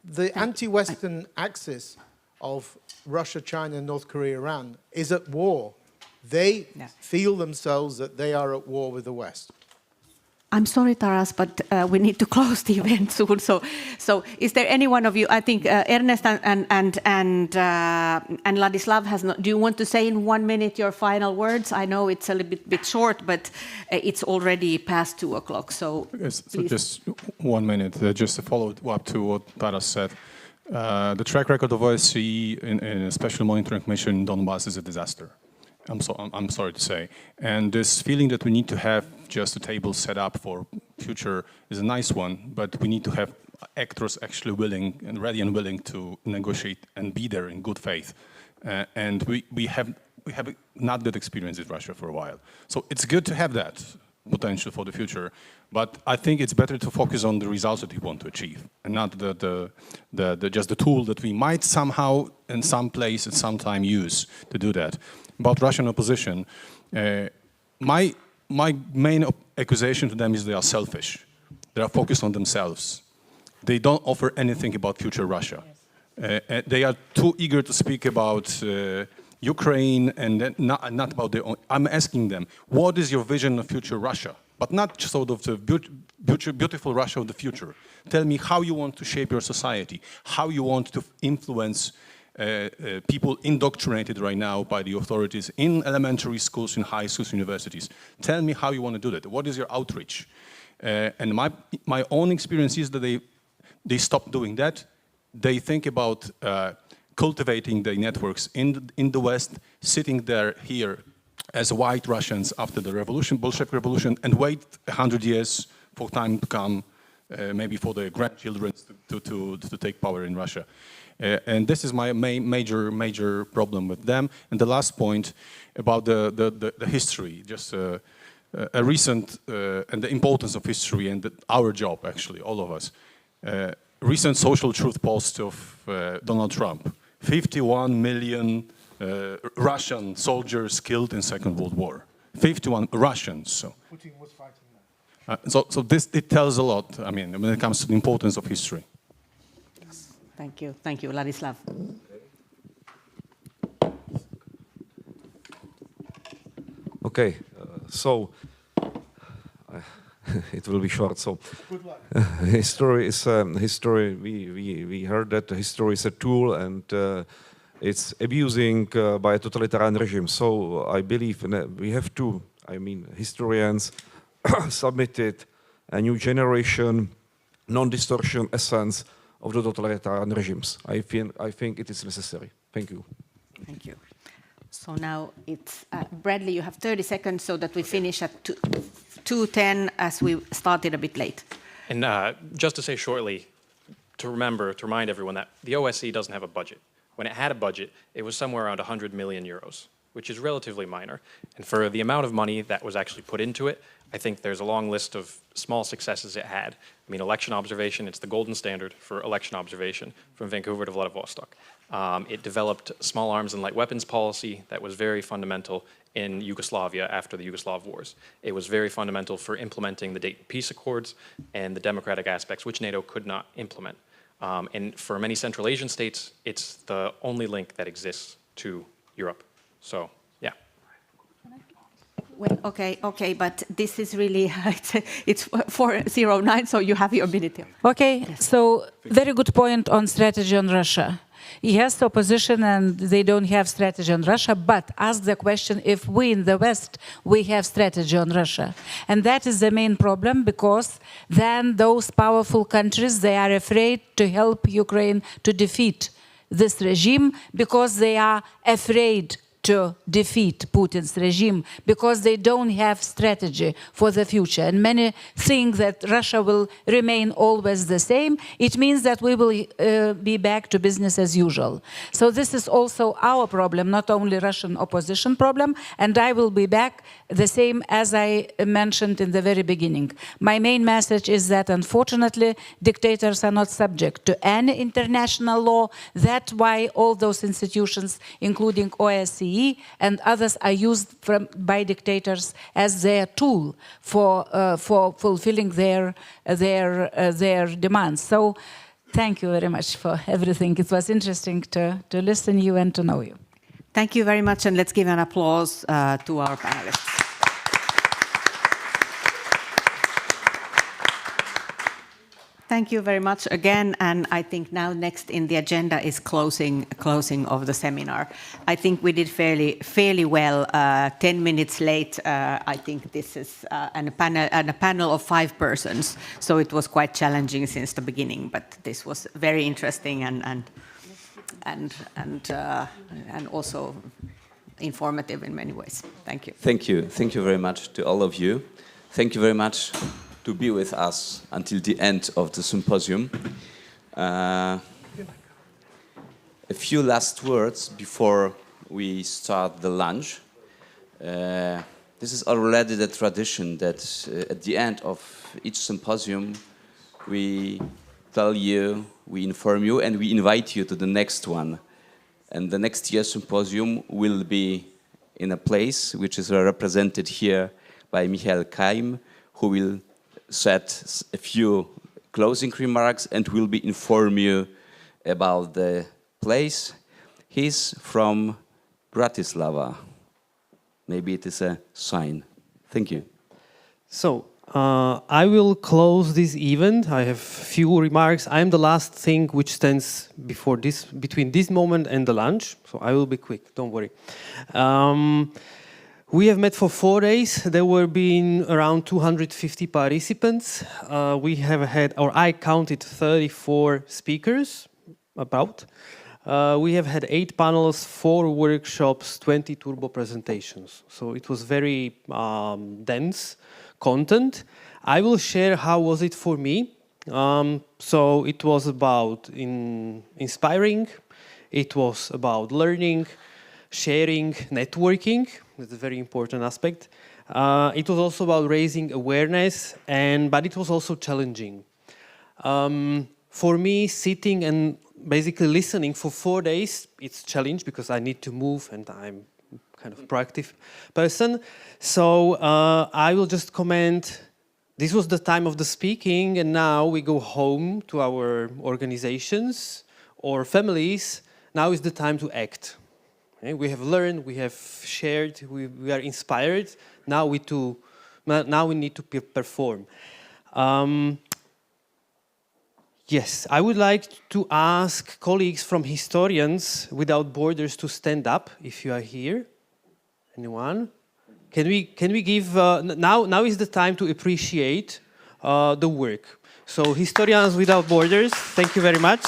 the anti-Western axis of Russia, China, North Korea, Iran is at war. They feel themselves that they are at war with the West. I'm sorry, Taras, but we need to close the event soon. So is there any one of you? I think Ernest and Ladislav has not. Do you want to say in 1 minute your final words? I know it's a little bit short, but it's already past 2 o'clock. So, yes, so just 1 minute, just to follow up to what Taras said. The track record of OSCE in a special monitoring mission in Donbass is a disaster. I'm sorry to say. And this feeling that we need to have just a table set up for future is a nice one, but we need to have actors actually willing and ready and willing to negotiate and be there in good faith. And we have not good experience with Russia for a while. So it's good to have that potential for the future, but I think it's better to focus on the results that we want to achieve and not just the tool that we might somehow in some place at some time use to do that. About Russian opposition, my main accusation to them is they are selfish. They are focused on themselves. They don't offer anything about future Russia. They are too eager to speak about Ukraine and not about their own. I'm asking them, what is your vision of future Russia? But not sort of the beautiful Russia of the future. Tell me how you want to shape your society, how you want to influence people indoctrinated right now by the authorities in elementary schools, in high schools, universities. Tell me how you want to do that. What is your outreach? And my own experience is that they stop doing that. They think about cultivating the networks in the West, sitting there here as white Russians after the revolution, Bolshevik Revolution, and wait 100 years for time to come, maybe for their grandchildren to take power in Russia. And this is my major problem with them. And the last point about the history, just a recent, and the importance of history and our job, actually, all of us. Recent social truth post of Donald Trump. 51 million Russian soldiers killed in Second World War. 51 Russians. So. Putin was fighting that. So it tells a lot, I mean, when it comes to the importance of history. Thank you. Thank you, Ladislav. Okay, so it will be short. So, Good luck. history is history. We heard that history is a tool, and it's abusing by a totalitarian regime. So I believe we have to. I mean, historians submitted a new generation, non-distortion essence of the totalitarian regimes. I think it is necessary. Thank you. Thank you. So now it's Bradley. You have 30 seconds so that we finish at 2:10, as we started a bit late. And just to say shortly, to remind everyone that the OSCE doesn't have a budget. When it had a budget, it was somewhere around 100 million euros, which is relatively minor. And for the amount of money that was actually put into it, I think there's a long list of small successes it had. I mean, election observation, it's the golden standard for election observation from Vancouver to Vladivostok. It developed small arms and light weapons policy that was very fundamental in Yugoslavia after the Yugoslav wars. It was very fundamental for implementing the Dayton Peace Accords and the democratic aspects, which NATO could not implement. And for many Central Asian states, it's the only link that exists to Europe. So, yeah. Well, okay, but this is really, it's 4:09, so you have your minute. Okay, so very good point on strategy on Russia. Yes, opposition and they don't have strategy on Russia, but ask the question if we in the West, we have strategy on Russia. And that is the main problem, because then those powerful countries, they are afraid to help Ukraine to defeat this regime, because they are afraid to defeat Putin's regime, because they don't have strategy for the future. And many think that Russia will remain always the same. It means that we will be back to business as usual. So this is also our problem, not only Russian opposition problem. And I will be back the same as I mentioned in the very beginning. My main message is that, unfortunately, dictators are not subject to any international law. That's why all those institutions, including OSCE, and others, are used by dictators as their tool for fulfilling their demands. So, thank you very much for everything. It was interesting to listen to you and to know you. Thank you very much, and let's give an applause to our panelists. Thank you very much again, and I think now next in the agenda is closing of the seminar. I think we did fairly well. 10 minutes late. I think this is a panel of 5 persons, so it was quite challenging since the beginning. But this was very interesting and also informative in many ways. Thank you. Thank you very much to all of you. Thank you very much to be with us until the end of the symposium. A few last words before we start the lunch. This is already the tradition that at the end of each symposium we tell you, we inform you, and we invite you to the next one. And the next year's symposium will be in a place which is represented here by Michael Kaim, who will set a few closing remarks and will be inform you about the place. He's from Bratislava. Maybe it is a sign. Thank you. So, I will close this event. I have few remarks. I am the last thing which stands between this moment and the lunch. So I will be quick, don't worry. We have met for 4 days. There were been around 250 participants. We have had, or I counted 34 speakers, about. We have had 8 panels, 4 workshops, 20 turbo presentations. So it was very dense content. I will share how was it for me. So it was about inspiring. It was about learning, sharing, networking. That's a very important aspect. It was also about raising awareness, but it was also challenging. For me, sitting and basically listening for 4 days, it's a challenge because I need to move and I'm kind of proactive person. So I will just comment, this was the time of the speaking, and now we go home to our organizations or families. Now is the time to act. Okay? We have learned, we have shared, we are inspired. Now we Now we need to perform. Yes, I would like to ask colleagues from Historians Without Borders to stand up if you are here. Anyone? Can we give, now is the time to appreciate the work. So Historians Without Borders, thank you very much.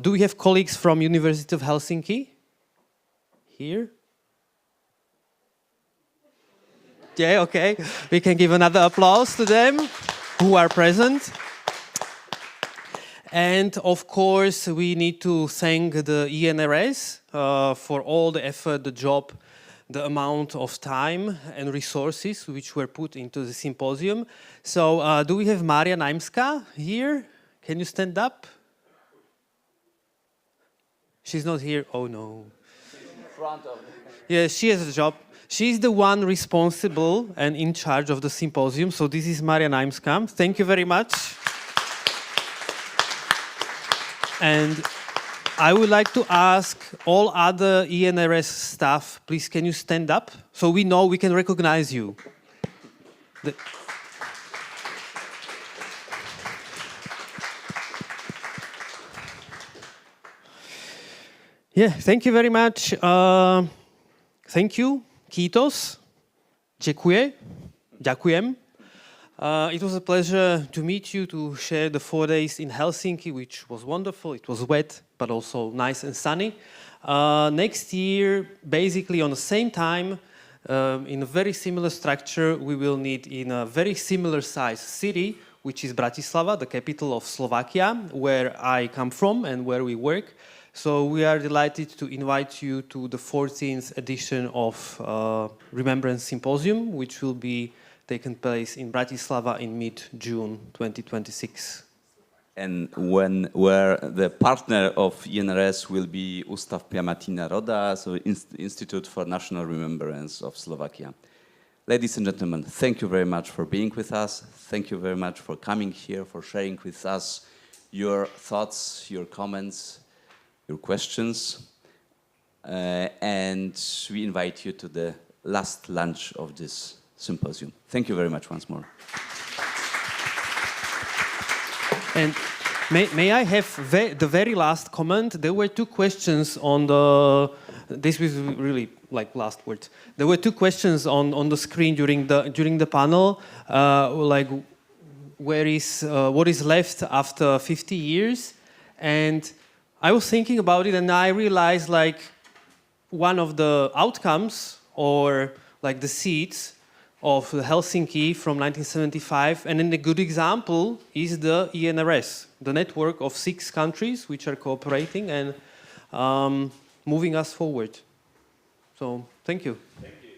Do we have colleagues from University of Helsinki here? Yeah, okay. We can give another applause to them who are present. And of course, we need to thank the INRS for all the effort, the job, the amount of time and resources which were put into the symposium. So do we have Maria Naimska here? Can you stand up? She's not here. Oh no. Yeah, she has a job. She's the one responsible and in charge of the symposium. So this is Maria Naimska. Thank you very much. And I would like to ask all other INRS staff, please, can you stand up so we know we can recognize you? Yeah, thank you very much. Thank you. Kiitos. Dziękuję. Ďakujem. It was a pleasure to meet you, to share the 4 days in Helsinki, which was wonderful. It was wet, but also nice and sunny. Next year, basically on the same time, in a very similar structure, we will meet in a very similar size city, which is Bratislava, the capital of Slovakia, where I come from and where we work. So we are delighted to invite you to the 14th edition of Remembrance Symposium, which will be taken place in Bratislava in mid-June 2026. And where the partner of INRS will be Ústav Pamäti národa, so Institute for National Remembrance of Slovakia. Ladies and gentlemen, thank you very much for being with us. Thank you very much for coming here, for sharing with us your thoughts, your comments, your questions. And we invite you to the last lunch of this symposium. Thank you very much once more. And may I have the very last comment? There were two questions on the. This was really like last words. There were two questions on the screen during the panel, like what is left after 50 years, and I was thinking about it, and I realized like one of the outcomes or like the seeds of Helsinki from 1975, and then a good example is the INRS, the network of 6 countries which are cooperating and moving us forward. So, thank you. Thank you.